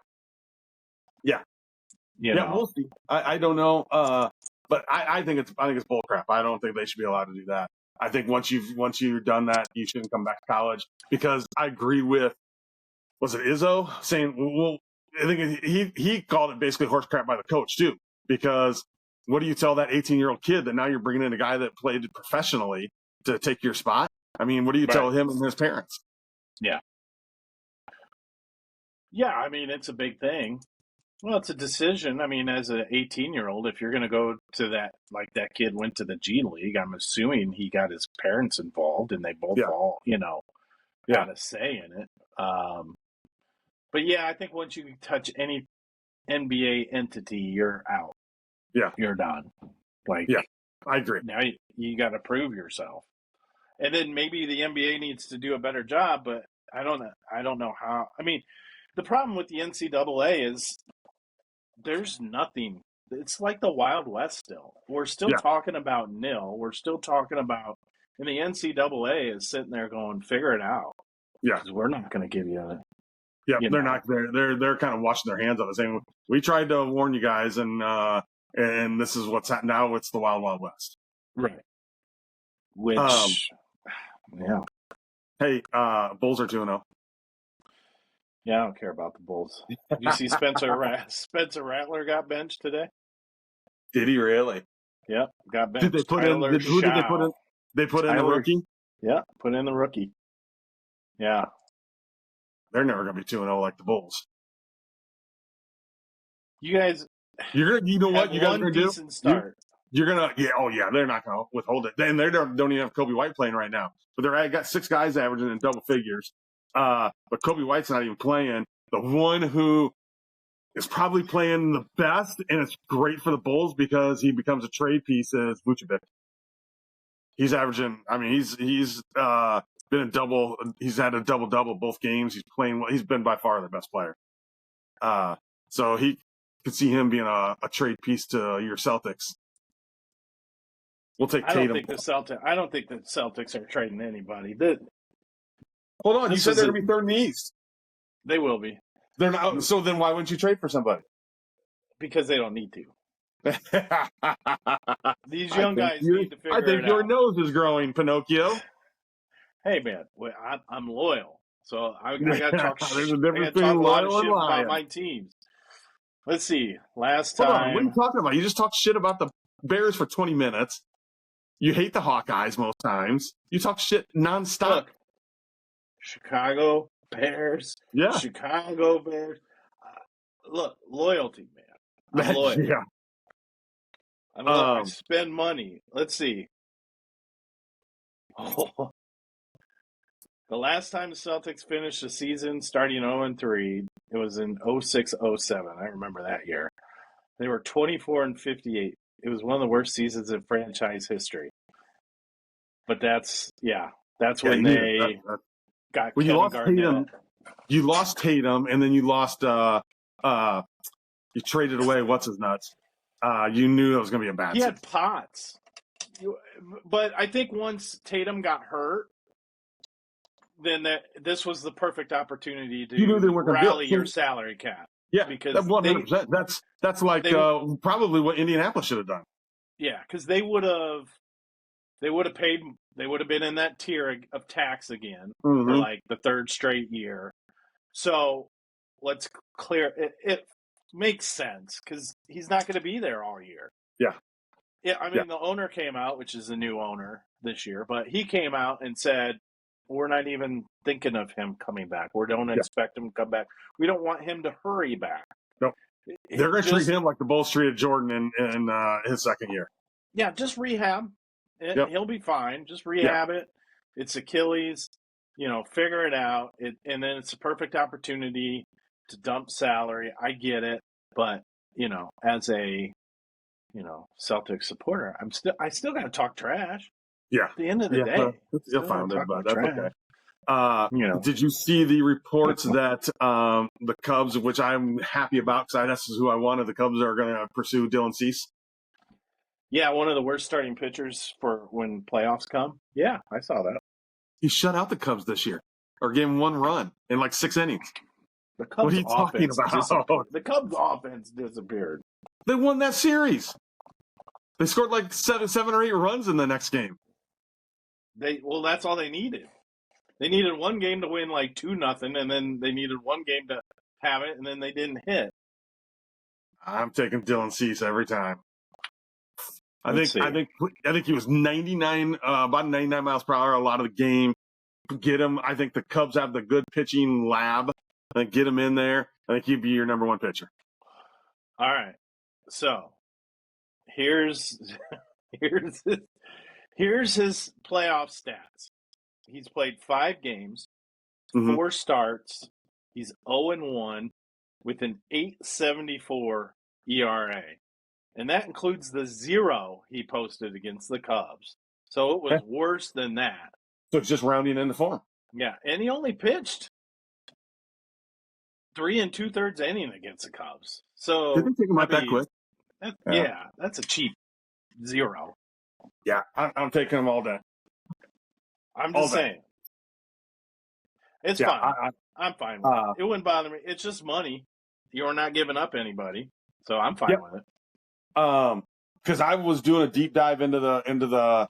[SPEAKER 2] We'll see. I don't know, but I think it's bullcrap. I don't think they should be allowed to do that. I think once you've done that, you shouldn't come back to college because I agree with was it Izzo saying well I think he called it basically horse crap by the coach too because what do you tell that 18-year-old kid that now you're bringing in a guy that played professionally to take your spot? I mean, what do you tell him and his parents?
[SPEAKER 1] Yeah. Yeah, I mean, it's a big thing. Well, it's a decision. I mean, as an 18-year-old, if you're going to go to that, like that kid went to the G League, I'm assuming he got his parents involved and they both all, had a say in it. But yeah, I think once you touch any NBA entity, you're out.
[SPEAKER 2] Yeah.
[SPEAKER 1] You're done.
[SPEAKER 2] I agree.
[SPEAKER 1] Now you got to prove yourself. And then maybe the NBA needs to do a better job, but I don't know how. I mean, the problem with the NCAA is there's nothing. It's like the Wild West still. We're still talking about nil. We're still talking about, and the NCAA is sitting there going, figure it out.
[SPEAKER 2] Yeah.
[SPEAKER 1] Because we're not going to give you a.
[SPEAKER 2] Yeah, they're not. They're kind of washing their hands of it, saying we tried to warn you guys, and this is what's happening now. It's the Wild Wild West,
[SPEAKER 1] right? Which, yeah.
[SPEAKER 2] Hey, Bulls are 2-0.
[SPEAKER 1] Yeah, I don't care about the Bulls. Did you see Spencer Rattler got benched today?
[SPEAKER 2] Did he really?
[SPEAKER 1] Yep, got benched.
[SPEAKER 2] Did they put in? Who did they put in? They put in the rookie.
[SPEAKER 1] Yeah, put in the rookie. Yeah.
[SPEAKER 2] They're never going to be 2-0 like the Bulls.
[SPEAKER 1] You guys,
[SPEAKER 2] you know what you guys are going to do?
[SPEAKER 1] Decent start.
[SPEAKER 2] You're going to, they're not going to withhold it. And they don't even have Kobe White playing right now. But they're got 6 guys averaging in double figures. But Kobe White's not even playing. The one who is probably playing the best, and it's great for the Bulls because he becomes a trade piece, is Vucevic. He's averaging, he's been he's had a double-double both games. He's playing well. He's been by far the best player. So he could see him being a trade piece to your Celtics. We'll take Tatum.
[SPEAKER 1] I don't think the Celtics are trading anybody.
[SPEAKER 2] Hold on, you said they're going to be third in the East.
[SPEAKER 1] They will be.
[SPEAKER 2] They're not. So then why wouldn't you trade for somebody?
[SPEAKER 1] Because they don't need to. These young guys need to figure it out.
[SPEAKER 2] I think your nose is growing, Pinocchio.
[SPEAKER 1] Hey, man, I'm loyal. So I got to talk
[SPEAKER 2] There's a difference between loyal and lying.
[SPEAKER 1] About my teams. Let's see. Last
[SPEAKER 2] time.
[SPEAKER 1] Hold on,
[SPEAKER 2] what are you talking about? You just talk shit about the Bears for 20 minutes. You hate the Hawkeyes most times. You talk shit nonstop.
[SPEAKER 1] Look, Chicago Bears.
[SPEAKER 2] Yeah.
[SPEAKER 1] Chicago Bears. Look, loyalty, man. I'm loyal.
[SPEAKER 2] Yeah.
[SPEAKER 1] I spend money. Let's see. Oh. The last time the Celtics finished the season starting 0-3, it was in 06-07. I remember that year. They were 24-58. It was one of the worst seasons in franchise history. But that's when they got
[SPEAKER 2] when
[SPEAKER 1] Kevin
[SPEAKER 2] you lost
[SPEAKER 1] Garnett.
[SPEAKER 2] Tatum. You lost Tatum, and then you lost you traded away what's his nuts. You knew it was going to be a bad season.
[SPEAKER 1] He had Potts. But I think once Tatum got hurt, then this was the perfect opportunity to rally your salary cap.
[SPEAKER 2] Yeah, because 100%. That's like probably what Indianapolis should have done.
[SPEAKER 1] Yeah, because they would have paid they would have been in that tier of tax again for
[SPEAKER 2] Mm-hmm.
[SPEAKER 1] like the third straight year. So let's clear it. It makes sense because he's not going to be there all year.
[SPEAKER 2] Yeah.
[SPEAKER 1] Yeah, I
[SPEAKER 2] Yeah.
[SPEAKER 1] mean, the owner came out, which is the new owner this year, but he came out and said, we're not even thinking of him coming back. We don't
[SPEAKER 2] Yeah.
[SPEAKER 1] expect him to come back. We don't want him to hurry back.
[SPEAKER 2] No. They're going to treat
[SPEAKER 1] Just,
[SPEAKER 2] him like the Bulls treated Jordan in his second year.
[SPEAKER 1] yeah, just rehab.
[SPEAKER 2] Yep.
[SPEAKER 1] He'll be fine. Just
[SPEAKER 2] Yeah.
[SPEAKER 1] rehab it. It's Achilles, figure it out. And then it's a perfect opportunity to dump salary. I get it. But, as a, Celtics supporter, I still got to talk trash.
[SPEAKER 2] Yeah.
[SPEAKER 1] At the end of the day,
[SPEAKER 2] you're fine with it, but that's
[SPEAKER 1] trash.
[SPEAKER 2] okay. Did you see the reports that the Cubs, which I'm happy about because this is who I wanted, the Cubs are going to pursue Dylan Cease?
[SPEAKER 1] Yeah, one of the worst starting pitchers for when playoffs come. Yeah, I saw that.
[SPEAKER 2] He shut out the Cubs this year, or gave him one run in like 6 innings.
[SPEAKER 1] The Cubs
[SPEAKER 2] what are you talking about?
[SPEAKER 1] The Cubs offense disappeared.
[SPEAKER 2] They won that series. They scored like seven or 8 runs in the next game.
[SPEAKER 1] That's all they needed. They needed one game to win like 2-0, and then they needed one game to have it, and then they didn't hit.
[SPEAKER 2] I'm taking Dylan Cease every time. I think he was 99, about 99 miles per hour a lot of the game. Get him. I think the Cubs have the good pitching lab. I think get him in there. I think he'd be your number one pitcher.
[SPEAKER 1] All right. So here's his playoff stats. He's played 5 games, 4 starts. He's 0-1 with an 8.74 ERA. And that includes the 0 he posted against the Cubs. So it was worse than that.
[SPEAKER 2] So it's just rounding into form.
[SPEAKER 1] Yeah, and he only pitched 3 2/3 inning against the Cubs. So
[SPEAKER 2] did they take him out that quick?
[SPEAKER 1] That's a cheap 0.
[SPEAKER 2] Yeah, I'm taking him all day.
[SPEAKER 1] I'm just saying. It's fine. I'm fine with it. It wouldn't bother me. It's just money. You're not giving up anybody. So I'm fine with it.
[SPEAKER 2] Because I was doing a deep dive into the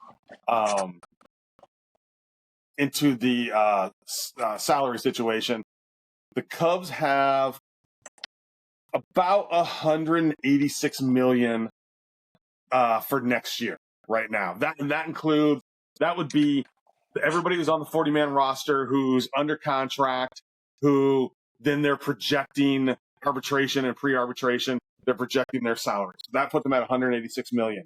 [SPEAKER 2] salary situation. The Cubs have about $186 million for next year right now. That would be everybody who's on the 40-man roster who's under contract, who then they're projecting arbitration and pre-arbitration. They're projecting their salaries. That put them at $186 million.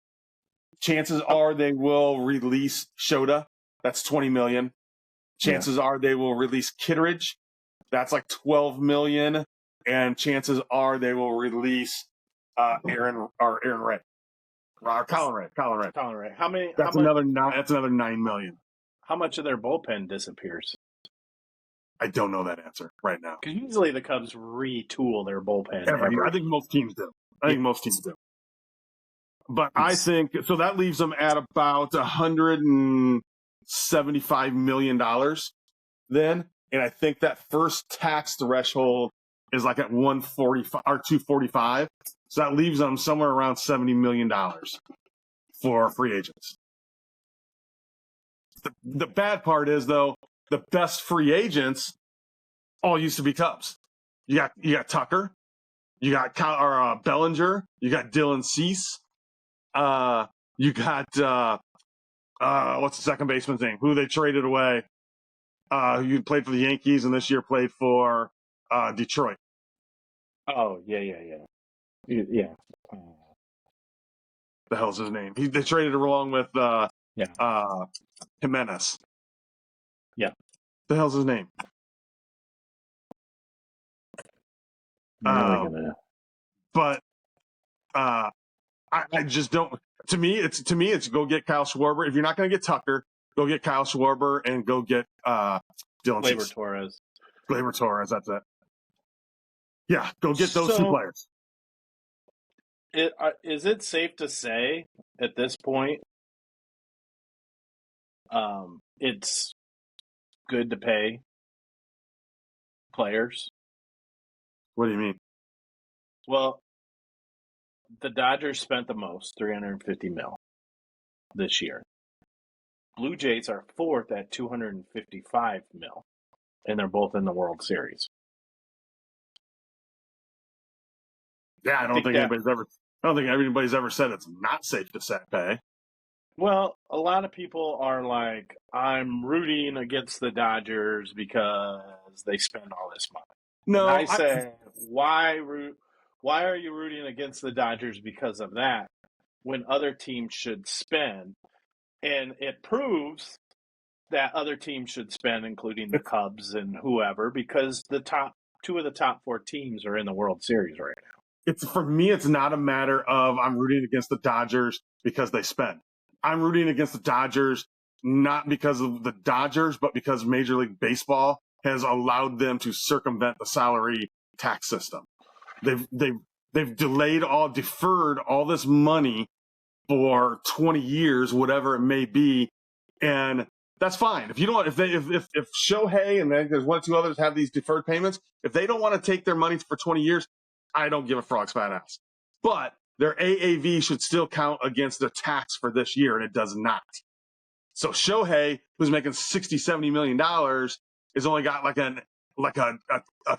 [SPEAKER 2] Chances are they will release Shota. That's $20 million. Chances are they will release Kittredge. That's like $12 million. And chances are they will release Aaron Ray. Colin Ray.
[SPEAKER 1] That's
[SPEAKER 2] another $9 million.
[SPEAKER 1] How much of their bullpen disappears?
[SPEAKER 2] I don't know that answer right now.
[SPEAKER 1] Because usually the Cubs retool their bullpen.
[SPEAKER 2] I think most teams do. But I think so that leaves them at about $175 million then. And I think that first tax threshold is like at 145 or 245. So that leaves them somewhere around $70 million for free agents. The bad part is, though, the best free agents all used to be Cubs. You got Tucker, you got Bellinger, you got Dylan Cease, you got what's the second baseman's name? Who they traded away? Who played for the Yankees and this year played for Detroit.
[SPEAKER 1] Oh yeah.
[SPEAKER 2] The hell's his name? They traded along with Jimenez.
[SPEAKER 1] Yeah.
[SPEAKER 2] The hell's his name? But I just don't. To me, it's go get Kyle Schwarber. If you're not going to get Tucker, go get Kyle Schwarber and go get Dylan
[SPEAKER 1] Gleyber Torres.
[SPEAKER 2] Gleyber Torres. That's it. Yeah, go get those 2 players.
[SPEAKER 1] Is it safe to say at this point, it's good to pay players?
[SPEAKER 2] What do you mean?
[SPEAKER 1] Well, the Dodgers spent the most, $350 million this year. Blue Jays are fourth at 255 mil, and they're both in the World Series.
[SPEAKER 2] Yeah,
[SPEAKER 1] I think that,
[SPEAKER 2] I don't think anybody's ever said it's not safe to set pay.
[SPEAKER 1] well, a lot of people are like, I'm rooting against the Dodgers because they spend all this money. And
[SPEAKER 2] No,
[SPEAKER 1] I say, why are you rooting against the Dodgers because of that when other teams should spend? And it proves that other teams should spend, including the
[SPEAKER 2] it's
[SPEAKER 1] Cubs and whoever, because the top two of the top four teams are in the World Series right now.
[SPEAKER 2] it's for me. It's not a matter of I'm rooting against the Dodgers because they spend. I'm rooting against the Dodgers not because of the Dodgers, but because Major League Baseball has allowed them to circumvent the salary tax system. They've deferred all this money for 20 years, whatever it may be, and that's fine. If you don't, if Shohei and then there's one or two others have these deferred payments, if they don't want to take their money for 20 years, I don't give a frog's fat ass. But their AAV should still count against their tax for this year, and it does not. So Shohei, who's making $60-70 million, has only got like a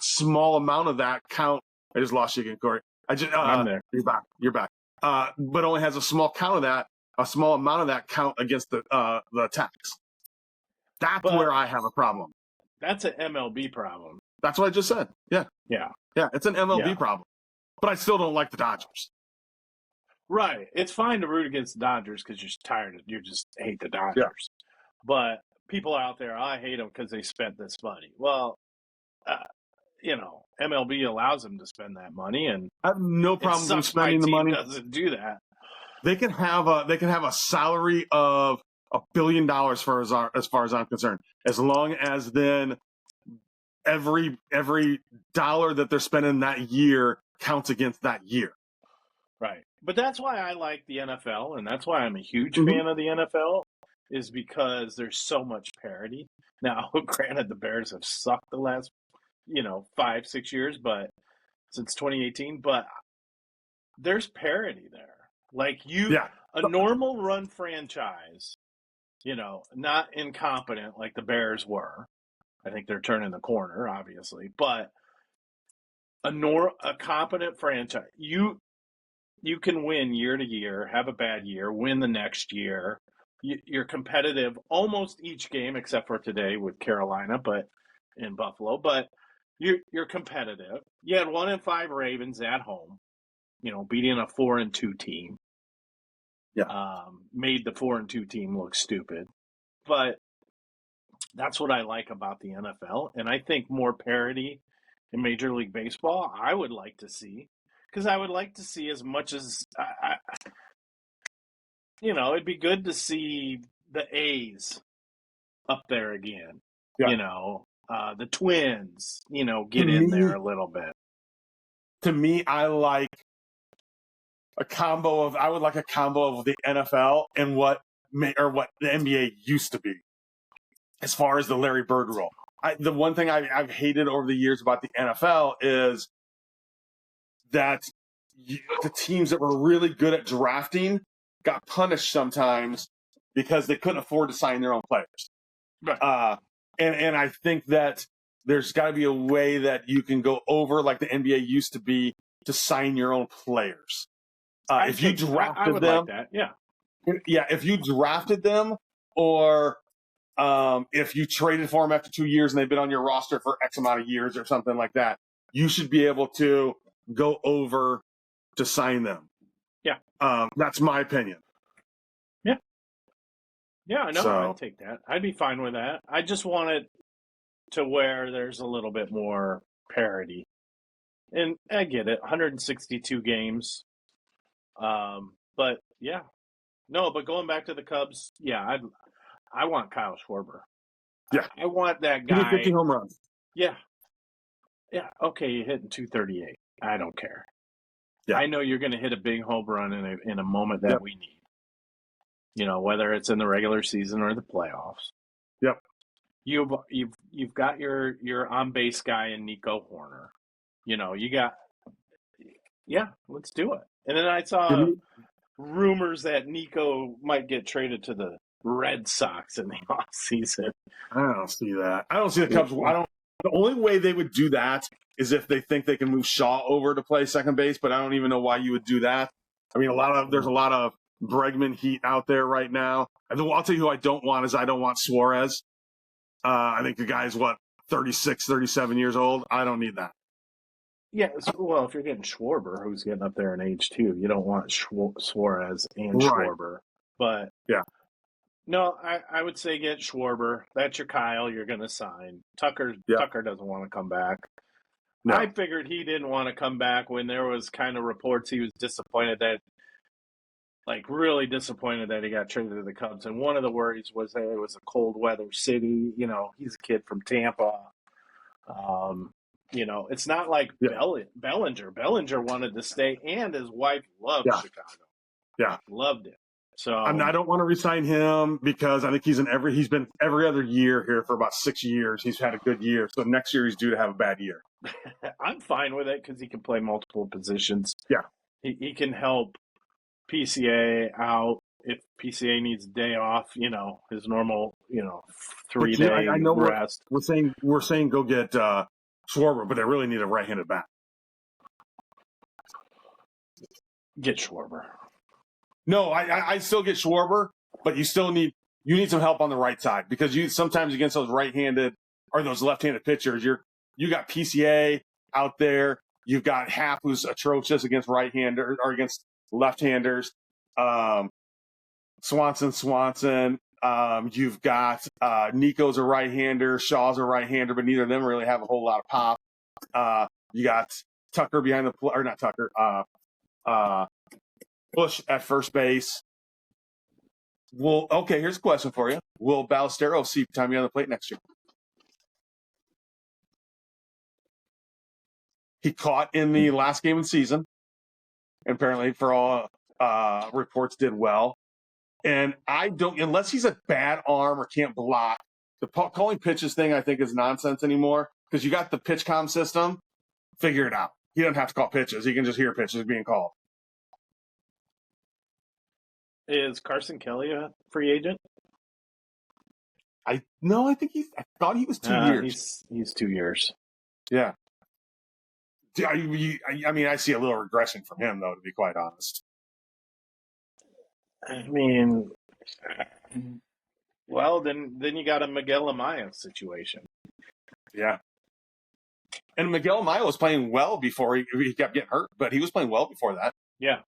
[SPEAKER 2] small amount of that count. I just lost you again, Corey.
[SPEAKER 1] I'm there.
[SPEAKER 2] You're back. But only has a small amount of that count against the tax. That's where I have a problem.
[SPEAKER 1] That's an MLB problem.
[SPEAKER 2] That's what I just said. Yeah.
[SPEAKER 1] Yeah.
[SPEAKER 2] Yeah, it's an MLB problem. But I still don't like the Dodgers.
[SPEAKER 1] Right. It's fine to root against the Dodgers because you just hate the Dodgers.
[SPEAKER 2] Yeah.
[SPEAKER 1] But people out there, I hate them because they spent this money. Well, MLB allows them to spend that money, and
[SPEAKER 2] I have no problem them spending the money.
[SPEAKER 1] Doesn't do that.
[SPEAKER 2] They can have a salary of $1 billion as far as I'm concerned, as long as then every dollar that they're spending that year counts against that year.
[SPEAKER 1] Right. But that's why I like the NFL, and that's why I'm a huge fan of the NFL, is because there's so much parity. Now, granted, the Bears have sucked the last 5-6 years, but since 2018, but there's parity there. Like a normal run franchise, not incompetent like the Bears were. I think they're turning the corner, obviously, but a competent franchise, you can win year to year, have a bad year, win the next year. You're competitive almost each game, except for today with Carolina, but in Buffalo. But you're competitive. You had 1-5 Ravens at home, beating a 4-2 team.
[SPEAKER 2] Yeah.
[SPEAKER 1] Made the 4-2 team look stupid. But that's what I like about the NFL. And I think more parity in Major League Baseball, I would like to see. Because I would like to see as much as, it'd be good to see the A's up there again. Yeah. The Twins, get in there a little bit.
[SPEAKER 2] To me, I would like a combo of the NFL and what the NBA used to be, as far as the Larry Bird rule. The one thing I've hated over the years about the NFL is that the teams that were really good at drafting got punished sometimes because they couldn't afford to sign their own players.
[SPEAKER 1] Right.
[SPEAKER 2] And I think that there's got to be a way that you can go over like the NBA used to be to sign your own players. If you drafted them,
[SPEAKER 1] like that. Yeah.
[SPEAKER 2] Yeah, if you drafted them, or if you traded for them after 2 years and they've been on your roster for X amount of years or something like that, you should be able to go over to sign them.
[SPEAKER 1] Yeah.
[SPEAKER 2] That's my opinion.
[SPEAKER 1] Yeah. Yeah, no, I'd take that. I'd be fine with that. I just want it to where there's a little bit more parity. And I get it, 162 games. But yeah. No, but going back to the Cubs, yeah, I want Kyle Schwarber.
[SPEAKER 2] Yeah.
[SPEAKER 1] I want that guy.
[SPEAKER 2] 50 home runs.
[SPEAKER 1] Yeah. Yeah, okay, you're hitting 238. I don't care.
[SPEAKER 2] Yeah.
[SPEAKER 1] I know you're going to hit a big home run in a moment that we need. Whether it's in the regular season or the playoffs.
[SPEAKER 2] Yep.
[SPEAKER 1] You've got your on base guy in Nico Horner. Let's do it. And then I saw rumors that Nico might get traded to the Red Sox in the offseason.
[SPEAKER 2] I don't see that. I don't see the Cubs. The only way they would do that is if they think they can move Shaw over to play second base, but I don't even know why you would do that. I mean, there's a lot of Bregman heat out there right now. I'll tell you who I don't want is I don't want Suarez. I think the guy's, 36, 37 years old? I don't need that.
[SPEAKER 1] Yeah, well, if you're getting Schwarber, who's getting up there in age too, you don't want Suarez and
[SPEAKER 2] Right.
[SPEAKER 1] Schwarber. But
[SPEAKER 2] yeah,
[SPEAKER 1] no, I would say get Schwarber. That's your Kyle you're going to sign. Tucker doesn't want to come back.
[SPEAKER 2] no.
[SPEAKER 1] I figured he didn't want to come back when there was kind of reports he was disappointed that, really disappointed that he got traded to the Cubs. And one of the worries was that it was a cold weather city. You know, he's a kid from Tampa. It's not like Bellinger. Bellinger wanted to stay, and his wife loved Chicago.
[SPEAKER 2] Yeah,
[SPEAKER 1] loved it. So
[SPEAKER 2] I don't want to resign him because I think he's been every other year here for about 6 years. He's had a good year, so next year he's due to have a bad year.
[SPEAKER 1] I'm fine with it because he can play multiple positions.
[SPEAKER 2] Yeah,
[SPEAKER 1] he can help PCA out if PCA needs a day off. His normal 3-day
[SPEAKER 2] I know
[SPEAKER 1] rest.
[SPEAKER 2] We're saying go get Schwarber, but they really need a right-handed bat.
[SPEAKER 1] Get Schwarber.
[SPEAKER 2] No, I still get Schwarber, but you still need some help on the right side because sometimes against those right-handed or those left-handed pitchers, you got PCA out there. You've got Happ, who's atrocious against right-handers or against left-handers. Swanson. You've got Nico's a right-hander, Shaw's a right-hander, but neither of them really have a whole lot of pop. You got Tucker behind or not Tucker. Bush at first base. Well, okay, here's a question for you. Will Ballesteros see time behind the plate next year? He caught in the last game of the season. Apparently, for all reports, did well. And I don't, unless he's a bad arm or can't block, the calling pitches thing I think is nonsense anymore because you got the pitch comm system. Figure it out. He doesn't have to call pitches. He can just hear pitches being called.
[SPEAKER 1] Is Carson Kelly a free agent?
[SPEAKER 2] I thought he was 2 years.
[SPEAKER 1] He's 2 years.
[SPEAKER 2] Yeah. I mean, I see a little regression from him, though, to be quite honest.
[SPEAKER 1] I mean, well, then you got a Miguel Amaya situation.
[SPEAKER 2] Yeah. And Miguel Amaya was playing well before he kept getting hurt, but he was playing well before that.
[SPEAKER 1] Yeah.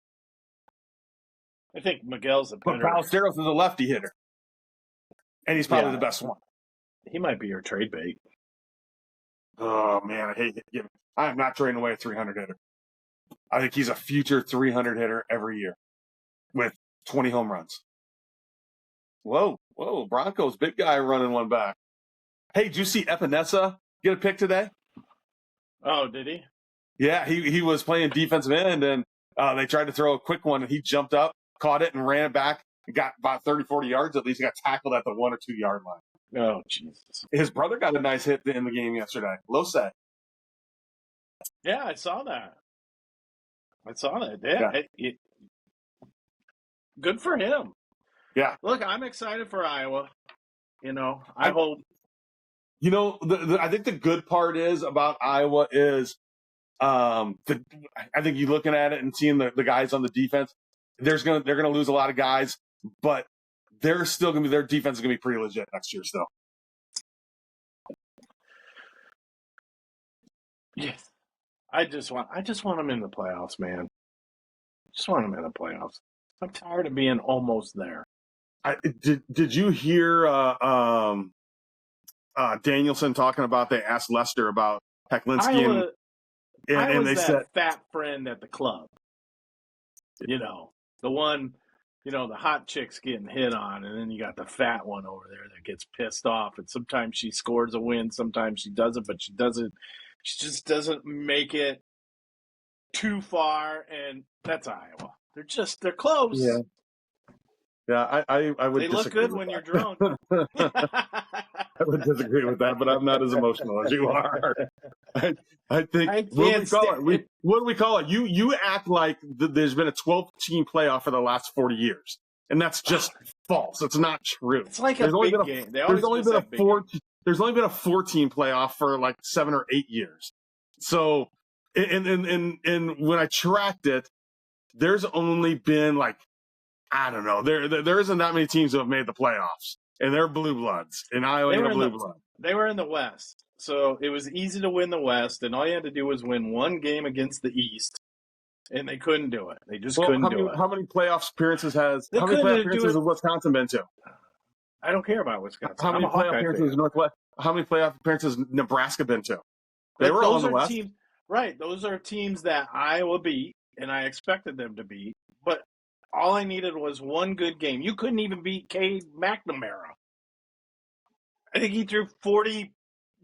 [SPEAKER 1] I think Miguel's a better.
[SPEAKER 2] But Ballesteros is a lefty hitter. And he's probably the best one.
[SPEAKER 1] He might be your trade bait.
[SPEAKER 2] Oh, man, I hate it. I'm not trading away a 300 hitter. I think he's a future 300 hitter every year with 20 home runs. Whoa, Broncos, big guy running one back. Hey, did you see Epinesa get a pick today?
[SPEAKER 1] Oh, did he?
[SPEAKER 2] Yeah, he was playing defensive end, and they tried to throw a quick one, and he jumped up, caught it, and ran it back. Got about 30, 40 yards. At least he got tackled at the 1 or 2 yard line.
[SPEAKER 1] Oh, Jesus.
[SPEAKER 2] His brother got a nice hit in the game yesterday. Low set.
[SPEAKER 1] Yeah, I saw that. Yeah. Good for him.
[SPEAKER 2] Yeah.
[SPEAKER 1] Look, I'm excited for Iowa. I hope.
[SPEAKER 2] I think the good part is about Iowa is I think you're looking at it and seeing the guys on the defense. They're going to lose a lot of guys, but they're still going to be, their defense is going to be pretty legit next year still.
[SPEAKER 1] Yes. I just want them in the playoffs, man. Just want them in the playoffs. I'm tired of being almost there.
[SPEAKER 2] Did you hear Danielson talking about, they asked Lester about Heklinski and they said
[SPEAKER 1] fat friend at the club. The one, the hot chick's getting hit on, and then you got the fat one over there that gets pissed off, and sometimes she scores a win, sometimes she doesn't, but she just doesn't make it too far, and that's Iowa. They're close.
[SPEAKER 2] Yeah. Yeah, I would.
[SPEAKER 1] They look good when you're drunk.
[SPEAKER 2] I would disagree with that, but I'm not as emotional as you are. I think what do we call it? You act like there's been a 12-team playoff for the last 40 years, and that's just false. It's not true.
[SPEAKER 1] It's like a big game. They always miss that big game.
[SPEAKER 2] There's only been a 14 playoff for like 7 or 8 years. So, and when I tracked it, there's only been like, I don't know, there isn't that many teams who have made the playoffs, and they're blue bloods, and Iowa ain't a blue blood.
[SPEAKER 1] They were in the West, so it was easy to win the West, and all you had to do was win one game against the East, and they couldn't do it. They just couldn't do it.
[SPEAKER 2] How many playoff appearances has Wisconsin been to?
[SPEAKER 1] I don't care about Wisconsin.
[SPEAKER 2] How many playoff appearances has Northwest? How many playoff appearances has Nebraska been to? They were all in the West.
[SPEAKER 1] Right. Those are teams that Iowa beat, and I expected them to beat. But all I needed was one good game. You couldn't even beat Cade McNamara. I think he threw 40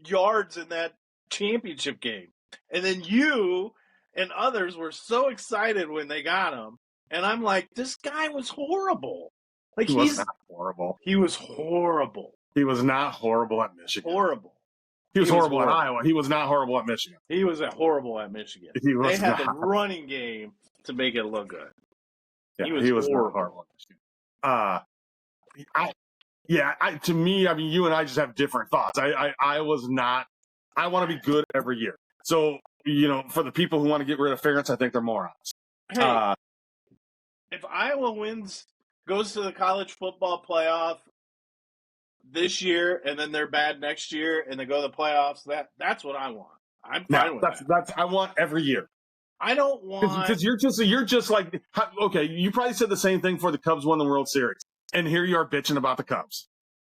[SPEAKER 1] yards in that championship game. And then you and others were so excited when they got him. And I'm like, this guy was horrible. Like
[SPEAKER 2] he was not horrible.
[SPEAKER 1] He was horrible.
[SPEAKER 2] He was not horrible at Michigan.
[SPEAKER 1] Horrible.
[SPEAKER 2] He was horrible at Iowa. He was not horrible at Michigan.
[SPEAKER 1] He was horrible at Michigan. They had the running game to make it look good.
[SPEAKER 2] Yeah, he was not horrible at Michigan. To me, I mean, you and I just have different thoughts. I was not. I want to be good every year. So, for the people who want to get rid of Ferentz, I think they're morons.
[SPEAKER 1] Hey, if Iowa goes to the college football playoff this year, and then they're bad next year, and they go to the playoffs, that's what I want. I'm fine with that.
[SPEAKER 2] I want every year.
[SPEAKER 1] I don't want
[SPEAKER 2] because you're just like, okay. You probably said the same thing before the Cubs won the World Series, and here you are bitching about the Cubs.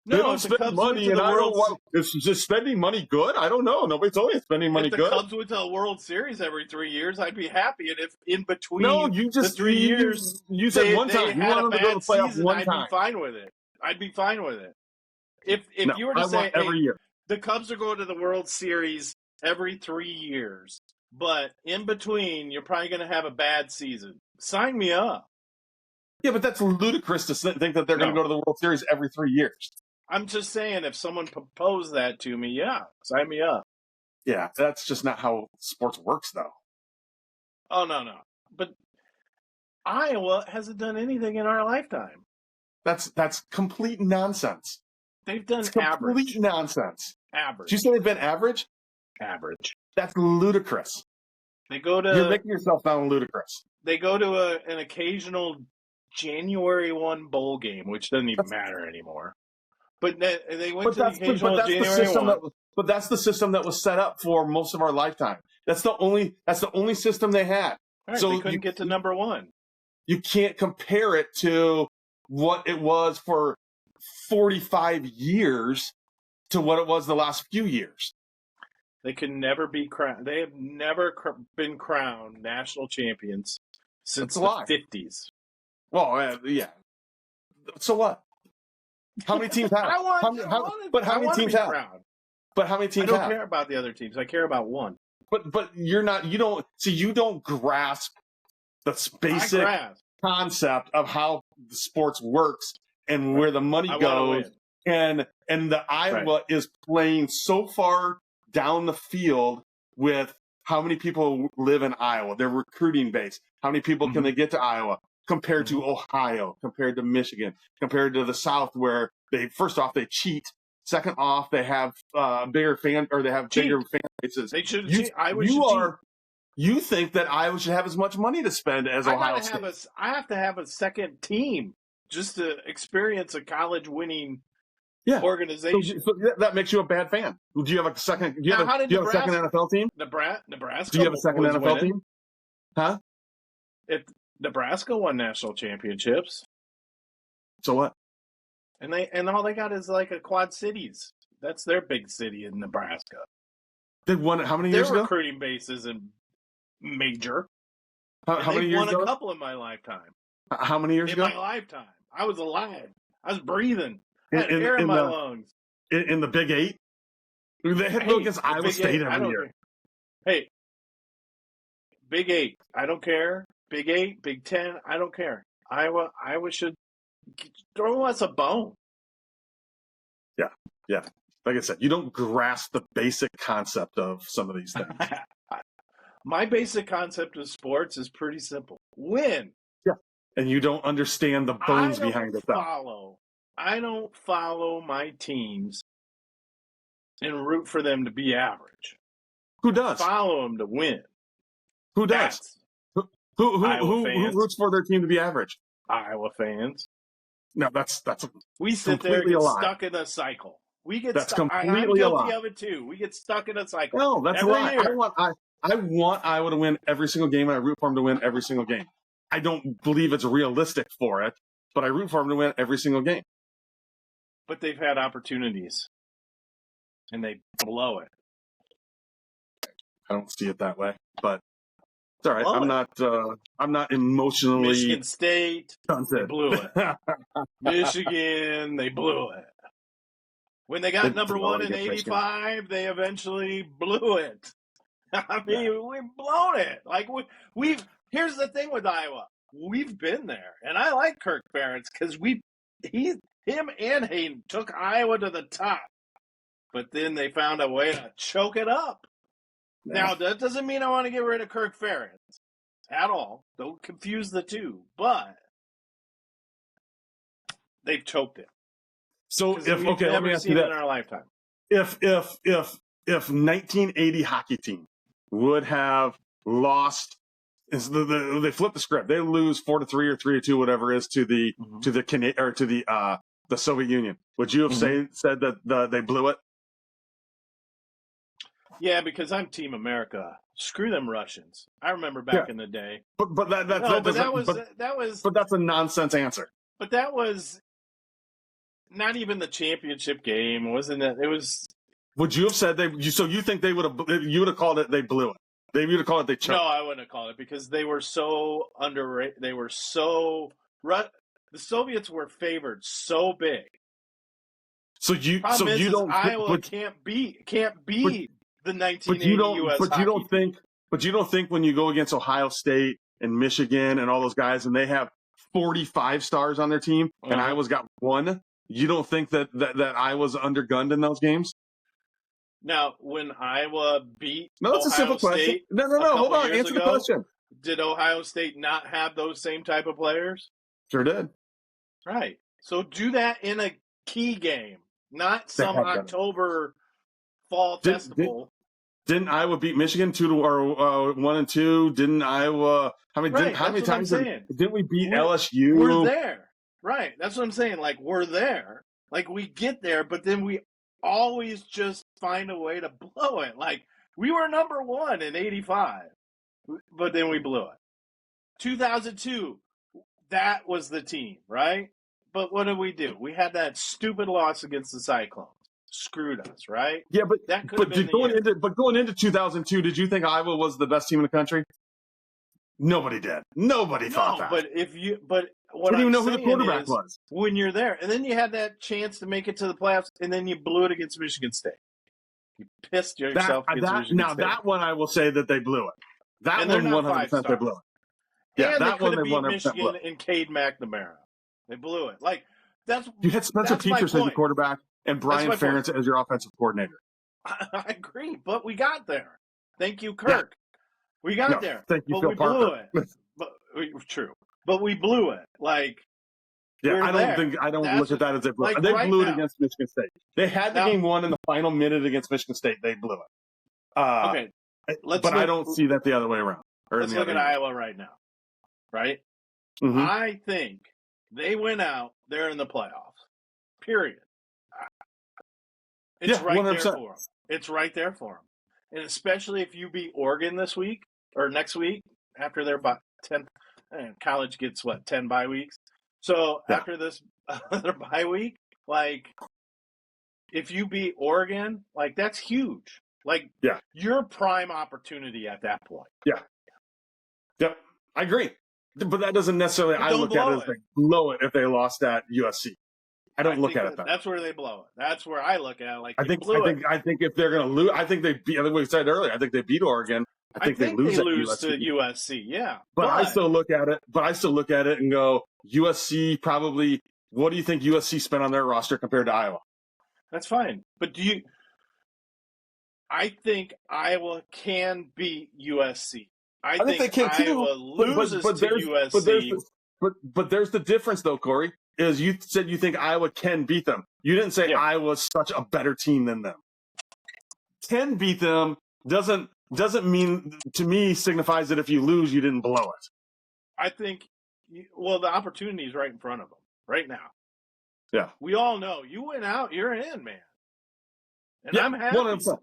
[SPEAKER 1] No,
[SPEAKER 2] they don't spend money, and I don't want. Is just spending money good? I don't know. Nobody told me spending money good.
[SPEAKER 1] If the Cubs went to a World Series every 3 years, I'd be happy. And if in between
[SPEAKER 2] the 3
[SPEAKER 1] years,
[SPEAKER 2] you said one time you wanted them to go to the playoffs one time,
[SPEAKER 1] I'd be fine with it. I'd be fine with it. If you were to say
[SPEAKER 2] every year,
[SPEAKER 1] the Cubs are going to the World Series every 3 years, but in between you're probably going to have a bad season. Sign me up.
[SPEAKER 2] Yeah, but that's ludicrous to think that they're going to go to the World Series every 3 years.
[SPEAKER 1] I'm just saying, if someone proposed that to me, sign me up.
[SPEAKER 2] Yeah, that's just not how sports works, though.
[SPEAKER 1] Oh, no. But Iowa hasn't done anything in our lifetime.
[SPEAKER 2] That's complete nonsense.
[SPEAKER 1] They've done
[SPEAKER 2] complete nonsense.
[SPEAKER 1] Average.
[SPEAKER 2] Did you say they've been average?
[SPEAKER 1] Average.
[SPEAKER 2] That's ludicrous. You're making yourself sound ludicrous.
[SPEAKER 1] They go to an occasional January 1 bowl game, which doesn't even matter anymore. But they went to the occasional January 1.
[SPEAKER 2] But that's the system that was set up for most of our lifetime. That's the only system they had.
[SPEAKER 1] Right, so they couldn't get to number 1.
[SPEAKER 2] You can't compare it to what it was for 45 years to what it was the last few years.
[SPEAKER 1] They can never be crowned. They have never been crowned national champions since the 50s.
[SPEAKER 2] Well, yeah. So what? How many teams have? How many teams have? But how many teams have?
[SPEAKER 1] I don't care about the other teams. I care about one.
[SPEAKER 2] But you don't grasp the basic concept of how the sports works and where the money goes. And the Iowa is playing so far down the field with how many people live in Iowa, their recruiting base. How many people can they get to Iowa compared to Ohio, compared to Michigan, compared to the South, where first off they cheat. Second off, they have bigger fan bases.
[SPEAKER 1] They should.
[SPEAKER 2] You think that Iowa should have as much money to spend as Ohio State?
[SPEAKER 1] I have to have a second team just to experience a college winning organization.
[SPEAKER 2] So that makes you a bad fan. Do you have a second? Do you have a second NFL team?
[SPEAKER 1] Nebraska.
[SPEAKER 2] Do you have a second NFL team? Huh?
[SPEAKER 1] If Nebraska won national championships,
[SPEAKER 2] so what?
[SPEAKER 1] And all they got is like a Quad Cities. That's their big city in Nebraska.
[SPEAKER 2] They won it how many years ago?
[SPEAKER 1] Their recruiting base isn't major.
[SPEAKER 2] How many years ago?
[SPEAKER 1] They've won a couple in my lifetime.
[SPEAKER 2] How many years ago?
[SPEAKER 1] In my lifetime. I was alive. I was breathing. I had air in my lungs.
[SPEAKER 2] In the Big 8? They had to go against Iowa State every year.
[SPEAKER 1] Hey, Big 8. I don't care. Big 8, Big 10. I don't care. Iowa should throw us a bone.
[SPEAKER 2] Yeah. Like I said, you don't grasp the basic concept of some of these things.
[SPEAKER 1] My basic concept of sports is pretty simple. Win.
[SPEAKER 2] Yeah. and you don't understand the bones behind it.
[SPEAKER 1] I don't follow my teams and root for them to be average.
[SPEAKER 2] Who does?
[SPEAKER 1] Follow them to win.
[SPEAKER 2] Who does? Who roots for their team to be average?
[SPEAKER 1] Iowa fans.
[SPEAKER 2] No, that's
[SPEAKER 1] we sit there and get stuck in a cycle. We get stuck. I'm guilty of it too. We get stuck in a cycle.
[SPEAKER 2] No, that's a lie. I want Iowa to win every single game, and I root for them to win every single game. I don't believe it's realistic for it, but I root for them to win every single game.
[SPEAKER 1] But they've had opportunities, and they blow it.
[SPEAKER 2] I don't see it that way, but it's all right. I'm not emotionally.
[SPEAKER 1] Michigan State,
[SPEAKER 2] stunted.
[SPEAKER 1] They blew it. Michigan, they blew it. When they got number one in '85, they eventually blew it. I mean, we've blown it. Like we've. Here's the thing with Iowa. We've been there, and I like Kirk Ferentz because him and Hayden took Iowa to the top, but then they found a way to choke it up. Now, that doesn't mean I want to get rid of Kirk Ferentz at all. Don't confuse the two. But they've choked it.
[SPEAKER 2] So let me ask you that.
[SPEAKER 1] In our lifetime.
[SPEAKER 2] If 1980 hockey team would have lost, they flip the script. They lose 4-3 or 3-2, whatever it is, to the Soviet Union. Would you have said that they blew it?
[SPEAKER 1] Yeah, because I'm Team America. Screw them Russians. I remember back in the day.
[SPEAKER 2] But that's a nonsense answer.
[SPEAKER 1] But that was not even the championship game, wasn't it? It was.
[SPEAKER 2] Would you have said So you think they would have? You would have called it they blew it. They would have called it they choked.
[SPEAKER 1] No, I wouldn't have called it because they were so underrated. They were so. The Soviets were favored so big.
[SPEAKER 2] So you don't.
[SPEAKER 1] Iowa can't beat the 1980 U.S.
[SPEAKER 2] But you don't think when you go against Ohio State and Michigan and all those guys and they have 45 stars on their team and Iowa's got one, you don't think that Iowa's undergunned in those games?
[SPEAKER 1] Now, when Iowa beat
[SPEAKER 2] that's
[SPEAKER 1] Ohio
[SPEAKER 2] a simple
[SPEAKER 1] State
[SPEAKER 2] question. No, hold on. Answer the question.
[SPEAKER 1] Did Ohio State not have those same type of players?
[SPEAKER 2] Sure did.
[SPEAKER 1] Right. So do that in a key game, not some October fall festival.
[SPEAKER 2] Didn't Iowa beat Michigan 1-2? Didn't Iowa? How many times didn't we beat LSU?
[SPEAKER 1] We're there, right? That's what I'm saying. Like we're there, like we get there, but then we always just find a way to blow it. Like we were number one in '85, but then we blew it. 2002, that was the team, right? But what did we do? We had that stupid loss against the Cyclones. Screwed us, right?
[SPEAKER 2] Yeah, going into 2002, did you think Iowa was the best team in the country? Nobody did. Nobody thought that.
[SPEAKER 1] But what
[SPEAKER 2] didn't even know who the quarterback was
[SPEAKER 1] when you're there, and then you had that chance to make it to the playoffs, and then you blew it against Michigan State. You pissed yourself against Michigan State.
[SPEAKER 2] That one I will say that they blew it. That one 100% they blew it.
[SPEAKER 1] Yeah, and that one they 100% Michigan blew it. And Cade McNamara, they blew it. Like that's
[SPEAKER 2] you had Spencer Petras as your quarterback. And Brian Ferentz as your offensive coordinator.
[SPEAKER 1] I agree, but we got there. Thank you, Kirk. Yeah. We got there.
[SPEAKER 2] Thank you,
[SPEAKER 1] but
[SPEAKER 2] Phil
[SPEAKER 1] we
[SPEAKER 2] Parker.
[SPEAKER 1] Blew it. True. But we blew it. Like,
[SPEAKER 2] I don't look at that as they blew it. They blew it against Michigan State. They had the game won in the final minute against Michigan State. They blew it.
[SPEAKER 1] Okay.
[SPEAKER 2] I don't see that the other way around.
[SPEAKER 1] Let's look at Iowa right now. Right? Mm-hmm. I think they went out. They're in the playoffs. Period. It's right 100%. There for them. It's right there for them. And especially if you beat Oregon this week or next week after their 10 college gets 10 bye weeks. So after this their bye week, like if you beat Oregon, like that's huge. Like your prime opportunity at that point.
[SPEAKER 2] Yeah. Yep. I agree. But that doesn't necessarily I look at it as they blow it if they lost at USC. I don't look at it that.
[SPEAKER 1] That's where they blow it. That's where I look at it. Like
[SPEAKER 2] I think if they're going to lose, I think they beat. I think we said earlier. I think they beat Oregon. I think they lose
[SPEAKER 1] to USC. Yeah,
[SPEAKER 2] but I still look at it. And go USC probably. What do you think USC spent on their roster compared to Iowa?
[SPEAKER 1] That's fine, but I think Iowa can beat USC. I think they can Iowa loses to USC,
[SPEAKER 2] But there's the difference, though, Corey, is you said you think Iowa can beat them. You didn't say Iowa's such a better team than them. Can beat them doesn't mean, to me, signifies that if you lose, you didn't blow it.
[SPEAKER 1] I think, the opportunity is right in front of them right now.
[SPEAKER 2] Yeah.
[SPEAKER 1] We all know you went out, you're in, man. And
[SPEAKER 2] yeah,
[SPEAKER 1] I'm happy.
[SPEAKER 2] 100%.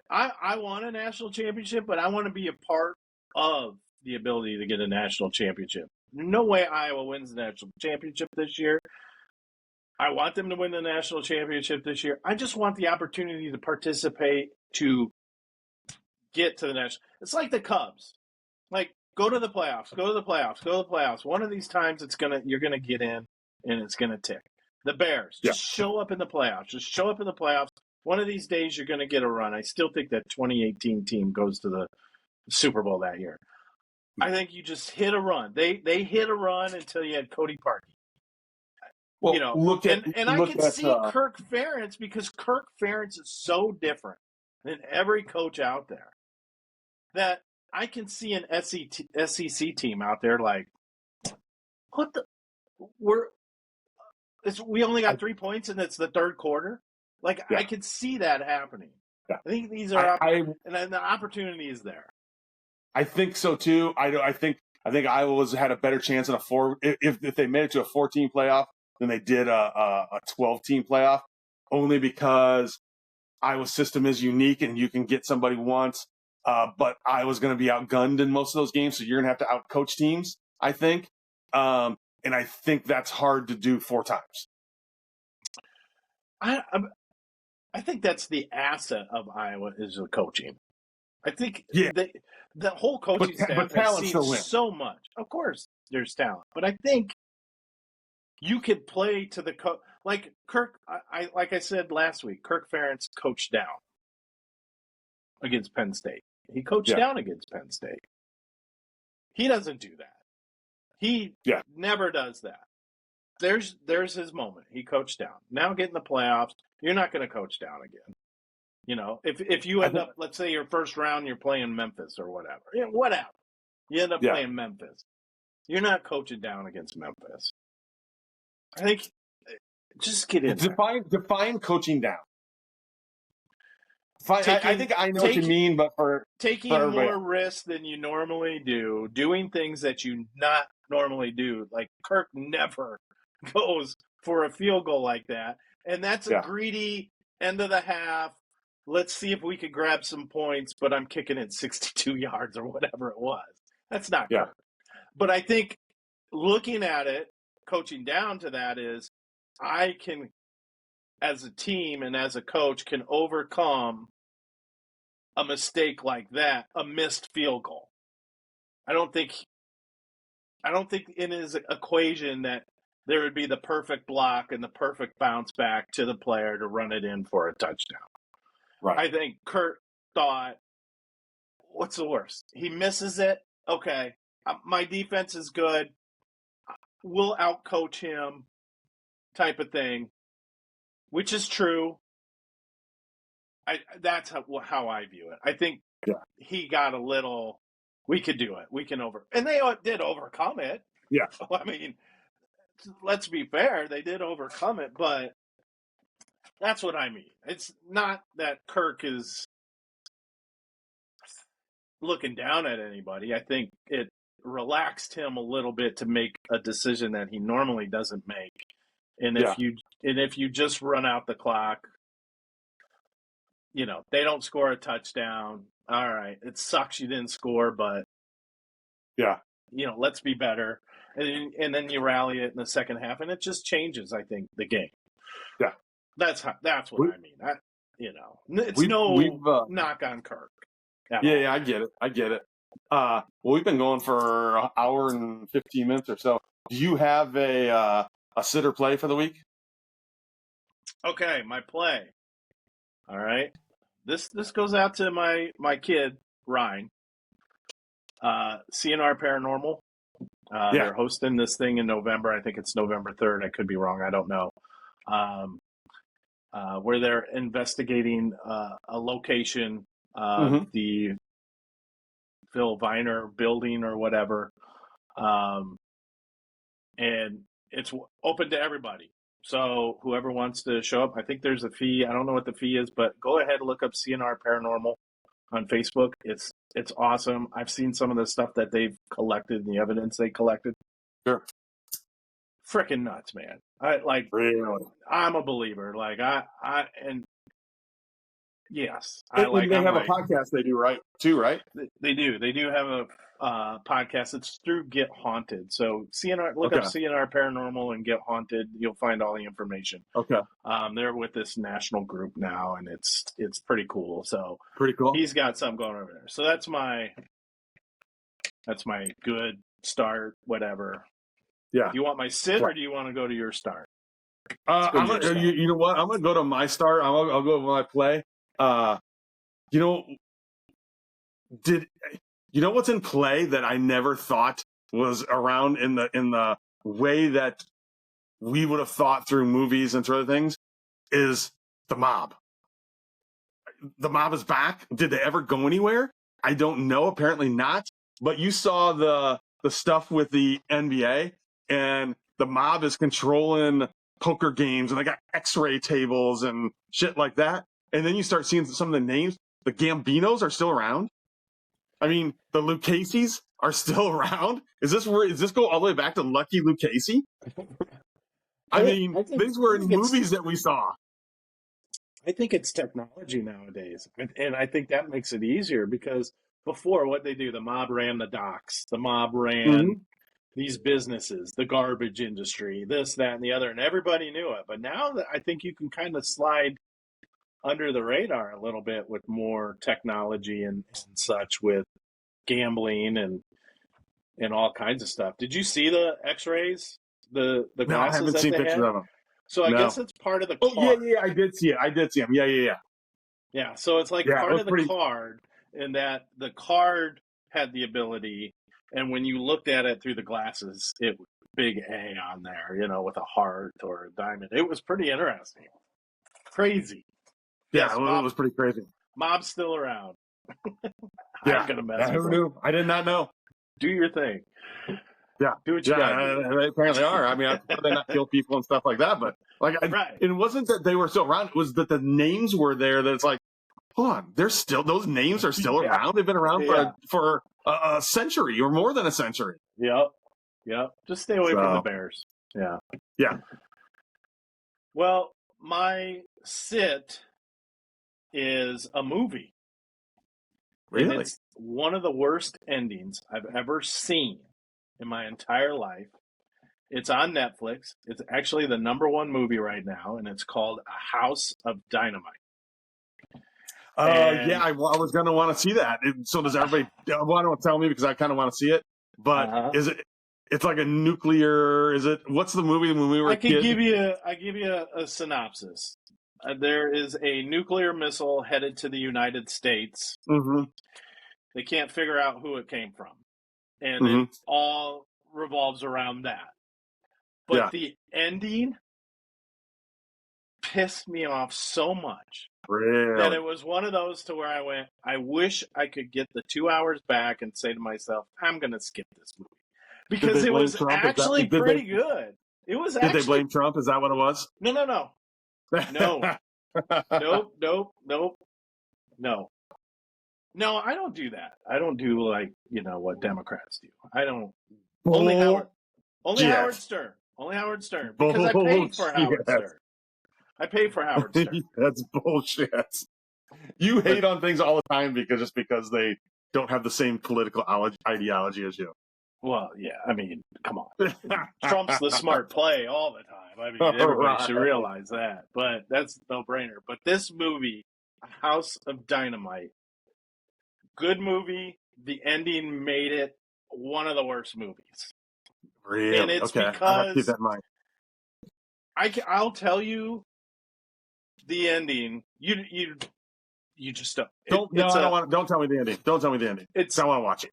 [SPEAKER 1] I want a national championship, but I want to be a part of the ability to get a national championship. No way Iowa wins the national championship this year. I want them to win the national championship this year. I just want the opportunity to participate, to get to the national. It's like the Cubs. Like, go to the playoffs, go to the playoffs, go to the playoffs. One of these times you're gonna get in and it's gonna tick. The Bears, just show up in the playoffs. Just show up in the playoffs. One of these days you're gonna get a run. I still think that 2018 team goes to the Super Bowl that year. I think you just hit a run. They hit a run until you had Cody Parkey.
[SPEAKER 2] Well,
[SPEAKER 1] I can see Kirk Ferentz, because Kirk Ferentz is so different than every coach out there, that I can see an SEC team out there like, what the? We only got 3 points and it's the third quarter. Like, I could see that happening.
[SPEAKER 2] Yeah.
[SPEAKER 1] I think these are, and the opportunity is there.
[SPEAKER 2] I think so too. I think Iowa's had a better chance in if they made it to a 14 playoff than they did a 12-team playoff, only because Iowa's system is unique and you can get somebody once, but Iowa's going to be outgunned in most of those games, so you're going to have to outcoach teams, I think. And I think that's hard to do 4 times.
[SPEAKER 1] I think that's the asset of Iowa, is the coaching. I think the whole coaching staff has seen so much. Of course, there's talent, but I think you could play to the like Kirk. Like I said last week, Kirk Ferentz coached down against Penn State. He coached down against Penn State. He doesn't do that. He never does that. There's his moment. He coached down. Now get in the playoffs. You're not going to coach down again. You know, if you end up, let's say your first round, you're playing Memphis or whatever. Whatever. You end up playing Memphis. You're not coaching down against Memphis. I think just get in.
[SPEAKER 2] Define coaching down. I think I know what you mean, but for
[SPEAKER 1] taking more risks than you normally do, doing things that you not normally do. Like Kirk never goes for a field goal like that, and that's a greedy end of the half. Let's see if we could grab some points, but I'm kicking it 62 yards or whatever it was. That's not Kirk. But I think looking at it, coaching down to that is, I can, as a team and as a coach, can overcome a mistake like that, a missed field goal. I don't think in his equation that there would be the perfect block and the perfect bounce back to the player to run it in for a touchdown.
[SPEAKER 2] Right.
[SPEAKER 1] I think Kurt thought, what's the worst? He misses it. Okay, my defense is good. We'll outcoach him, type of thing, which is true. That's how I view it. I think he got a little, we could do it. We can and they did overcome it.
[SPEAKER 2] Yeah.
[SPEAKER 1] I mean, let's be fair. They did overcome it, but that's what I mean. It's not that Kirk is looking down at anybody. I think it relaxed him a little bit to make a decision that he normally doesn't make. And if you just run out the clock, you know, they don't score a touchdown. All right, it sucks you didn't score, but you know, let's be better. And then you rally it in the second half, and it just changes, I think, the game.
[SPEAKER 2] Yeah,
[SPEAKER 1] that's what I mean. It's knock on Kirk.
[SPEAKER 2] I get it. Well, we've been going for an hour and 15 minutes or so. Do you have a sitter play for the week?
[SPEAKER 1] Okay, my play. All right. This goes out to my kid, Ryan. CNR Paranormal. They're hosting this thing in November. I think it's November 3rd. I could be wrong. I don't know. Where they're investigating a location, the Phil Viner building or whatever. and it's open to everybody. So whoever wants to show up, I think there's a fee. I don't know what the fee is, but go ahead and look up CNR Paranormal on Facebook. It's awesome. I've seen some of the stuff that they've collected and the evidence they collected.
[SPEAKER 2] Sure.
[SPEAKER 1] Freaking nuts, man.
[SPEAKER 2] Really?
[SPEAKER 1] I'm a believer. And yes,
[SPEAKER 2] They have a podcast they do, right? Too, right?
[SPEAKER 1] They do. They do have a podcast. It's through Get Haunted. So CNR, look up CNR Paranormal and Get Haunted. You'll find all the information.
[SPEAKER 2] Okay.
[SPEAKER 1] They're with this national group now, and it's pretty cool. So
[SPEAKER 2] pretty cool.
[SPEAKER 1] He's got something going over there. So that's my good start. Whatever.
[SPEAKER 2] Yeah.
[SPEAKER 1] Do you want my sit or do you want to go to your start?
[SPEAKER 2] You know what? I'm gonna go to my start. I'll go to my play. You know what's in play that I never thought was around in the way that we would have thought through movies and sort of things is the mob. The mob is back. Did they ever go anywhere? I don't know. Apparently not. But you saw the stuff with the NBA, and the mob is controlling poker games, and they got X-ray tables and shit like that. And then you start seeing some of the names. The Gambinos are still around. I mean, the Lucchese's are still around. Does this go all the way back to Lucky Lucchese? These were in movies that we saw.
[SPEAKER 1] I think it's technology nowadays. And I think that makes it easier because before, what they do, the mob ran the docks. The mob ran these businesses, the garbage industry, this, that, and the other. And everybody knew it. But now I think you can kind of slide under the radar a little bit with more technology and such with gambling and all kinds of stuff. Did you see the X-rays? The glasses?
[SPEAKER 2] No, I haven't seen pictures of them.
[SPEAKER 1] So I guess it's part of the card.
[SPEAKER 2] Oh, yeah, I did see it. I did see them. Yeah.
[SPEAKER 1] Yeah, so it's like part of the card in that the card had the ability, and when you looked at it through the glasses, it was big A on there, with a heart or a diamond. It was pretty interesting. Crazy.
[SPEAKER 2] Yeah, yes, it was pretty crazy.
[SPEAKER 1] Mob's still around.
[SPEAKER 2] Yeah.
[SPEAKER 1] I'm gonna mess with
[SPEAKER 2] who knew? I did not know.
[SPEAKER 1] Do your thing.
[SPEAKER 2] Yeah.
[SPEAKER 1] Do what you got.
[SPEAKER 2] They apparently are. I mean, they not kill people and stuff like that, but it wasn't that they were still around. It was that the names were there. That it's like, hold on, those names are still around. They've been around for a century or more than a century.
[SPEAKER 1] Yep. Just stay away from the Bears. Yeah. Well, my sit is a movie.
[SPEAKER 2] Really?
[SPEAKER 1] And it's one of the worst endings I've ever seen in my entire life. It's on Netflix. It's actually the #1 movie right now, and it's called A House of Dynamite.
[SPEAKER 2] I was going to want to see that. So does everybody want to tell me because I kind of want to see it? But is it? It's like a nuclear. Is it? What's the movie when we were?
[SPEAKER 1] I can give you a synopsis. There is a nuclear missile headed to the United States.
[SPEAKER 2] Mm-hmm.
[SPEAKER 1] They can't figure out who it came from, and it all revolves around that. But the ending pissed me off so much that it was one of those to where I went, I wish I could get the 2 hours back and say to myself, I'm going to skip this movie. Because it was actually pretty good. It was actually...
[SPEAKER 2] Did they blame Trump? Is that what it was?
[SPEAKER 1] No. No. No, I don't do that. I don't do what Democrats do. I don't... Only Howard Stern. Only Howard Stern. Because I paid for Howard Stern. I paid for Howard Stern.
[SPEAKER 2] That's bullshit. You hate on things all the time because they don't have the same political ideology as you.
[SPEAKER 1] Well, yeah. I mean, come on. Trump's the smart play all the time. I mean, everybody should realize that. But that's a no-brainer. But this movie, House of Dynamite, good movie. The ending made it one of the worst movies.
[SPEAKER 2] Really?
[SPEAKER 1] And it's
[SPEAKER 2] because I have to keep that in mind.
[SPEAKER 1] I'll tell you the ending. You just don't.
[SPEAKER 2] Don't tell me the ending. Don't tell me the ending. I want to watch it.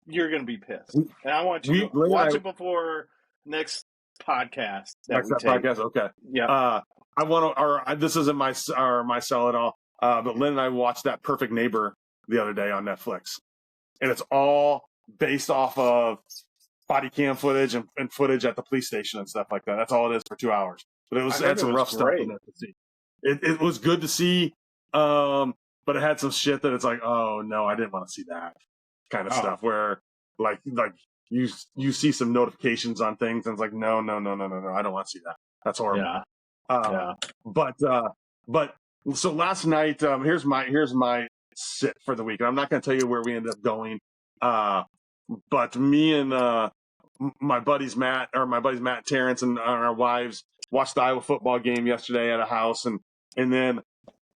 [SPEAKER 1] You're going to be pissed. And I want you to watch it before next podcast.
[SPEAKER 2] Podcast, okay.
[SPEAKER 1] Yeah.
[SPEAKER 2] I want to, this isn't my sell at all, but Lynn and I watched That Perfect Neighbor the other day on Netflix. And it's all based off of body cam footage and footage at the police station and stuff like that. That's all it is for 2 hours. But it
[SPEAKER 1] I heard
[SPEAKER 2] had some
[SPEAKER 1] it was
[SPEAKER 2] rough stuff in
[SPEAKER 1] great.
[SPEAKER 2] there to see. It was good to see, but it had some shit that it's like, oh no, I didn't want to see that kind of stuff. Where like you see some notifications on things and it's like, no, I don't want to see that. That's horrible.
[SPEAKER 1] Yeah.
[SPEAKER 2] But so last night, here's my sit for the week. And I'm not going to tell you where we ended up going. But me and my buddies Matt Terrence and our wives watched the Iowa football game yesterday at a house, and then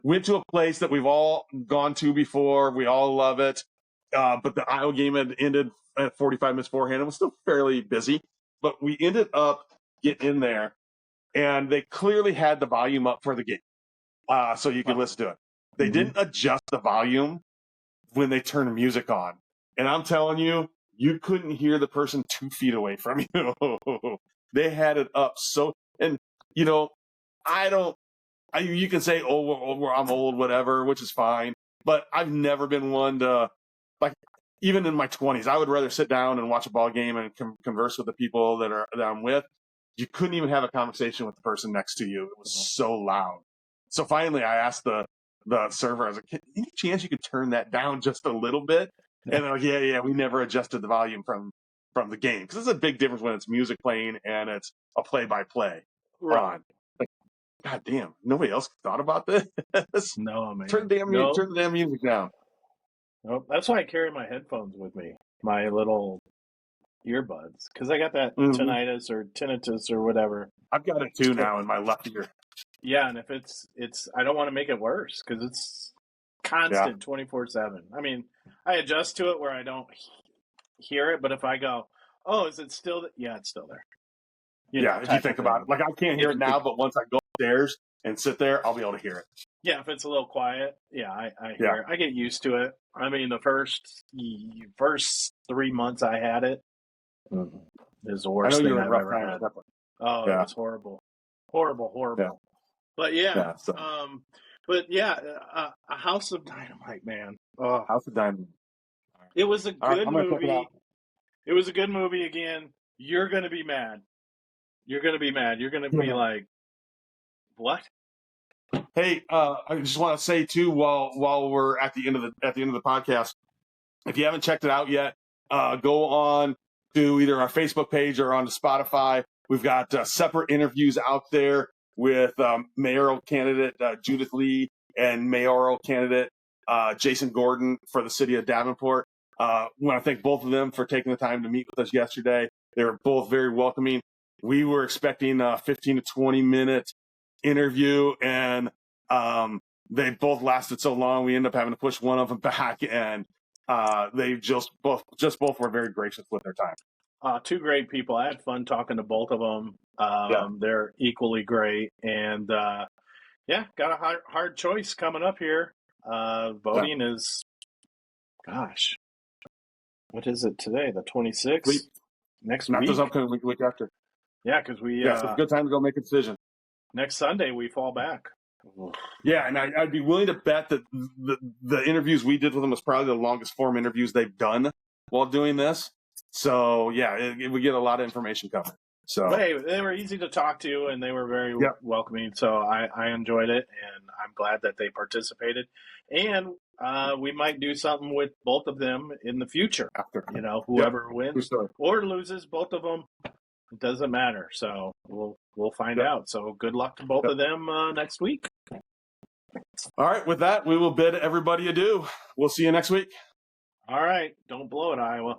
[SPEAKER 2] went to a place that we've all gone to before. We all love it. But the Iowa game had ended at 45 minutes beforehand. It was still fairly busy, but we ended up getting in there, and they clearly had the volume up for the game, so you could listen to it. They didn't adjust the volume when they turned the music on. And I'm telling you, you couldn't hear the person 2 feet away from you. They had it up so, and you know, you can say, oh, I'm old, whatever, which is fine. But I've never been one to, like, even in my 20s, I would rather sit down and watch a ball game and converse with the people that I'm with. You couldn't even have a conversation with the person next to you. It was so loud. So finally, I asked the server, I was like, any chance you could turn that down just a little bit? And they're like, yeah, we never adjusted the volume from the game. Because there's a big difference when it's music playing and it's a play-by-play on. Like, God damn, nobody else thought about this?
[SPEAKER 1] No, man.
[SPEAKER 2] Turn the damn music down.
[SPEAKER 1] Nope. That's why I carry my headphones with me, my little earbuds, because I got that tinnitus or whatever.
[SPEAKER 2] I've got it too now in my left ear.
[SPEAKER 1] Yeah, and if it's I don't want to make it worse because it's constant 24/7. I mean, I adjust to it where I don't hear it, but if I go, oh, is it still? Yeah, it's still there.
[SPEAKER 2] If you think about it, like I can't hear it now, but once I go upstairs and sit there, I'll be able to hear it.
[SPEAKER 1] Yeah, if it's a little quiet, I hear it. I get used to it. I mean, the first 3 months I had it is the worst thing I've ever had. Oh, it was horrible.
[SPEAKER 2] Yeah.
[SPEAKER 1] But a House of Dynamite, man. Oh.
[SPEAKER 2] House of Dynamite.
[SPEAKER 1] It was a good movie. It was a good movie. Again, you're going to be mad. You're going to be mad. You're going to be like, what?
[SPEAKER 2] Hey, I just want to say too, while we're at the end of the podcast, if you haven't checked it out yet, go on to either our Facebook page or on to Spotify. We've got separate interviews out there with mayoral candidate Judith Lee and mayoral candidate Jason Gordon for the city of Davenport. I want to thank both of them for taking the time to meet with us yesterday. They were both very welcoming. We were expecting a 15 to 20 minute interview, and they both lasted so long we ended up having to push one of them back, and they just both were very gracious with their time.
[SPEAKER 1] Two great people. I had fun talking to both of them. They're equally great, and got a hard choice coming up here. Voting is, gosh, what is it today? The 26th? Next week?
[SPEAKER 2] Not this upcoming week after.
[SPEAKER 1] Yeah, because we...
[SPEAKER 2] it's a good time to go make a decision.
[SPEAKER 1] Next Sunday, we fall back.
[SPEAKER 2] Yeah, and I'd be willing to bet that the interviews we did with them was probably the longest form interviews they've done while doing this. So, we get a lot of information covered. So
[SPEAKER 1] they were easy to talk to, and they were very welcoming. So I enjoyed it, and I'm glad that they participated. And we might do something with both of them in the future. After whoever wins or loses, both of them, it doesn't matter. So we'll find out. So good luck to both of them next week.
[SPEAKER 2] All right. With that, we will bid everybody adieu. We'll see you next week.
[SPEAKER 1] All right. Don't blow it, Iowa.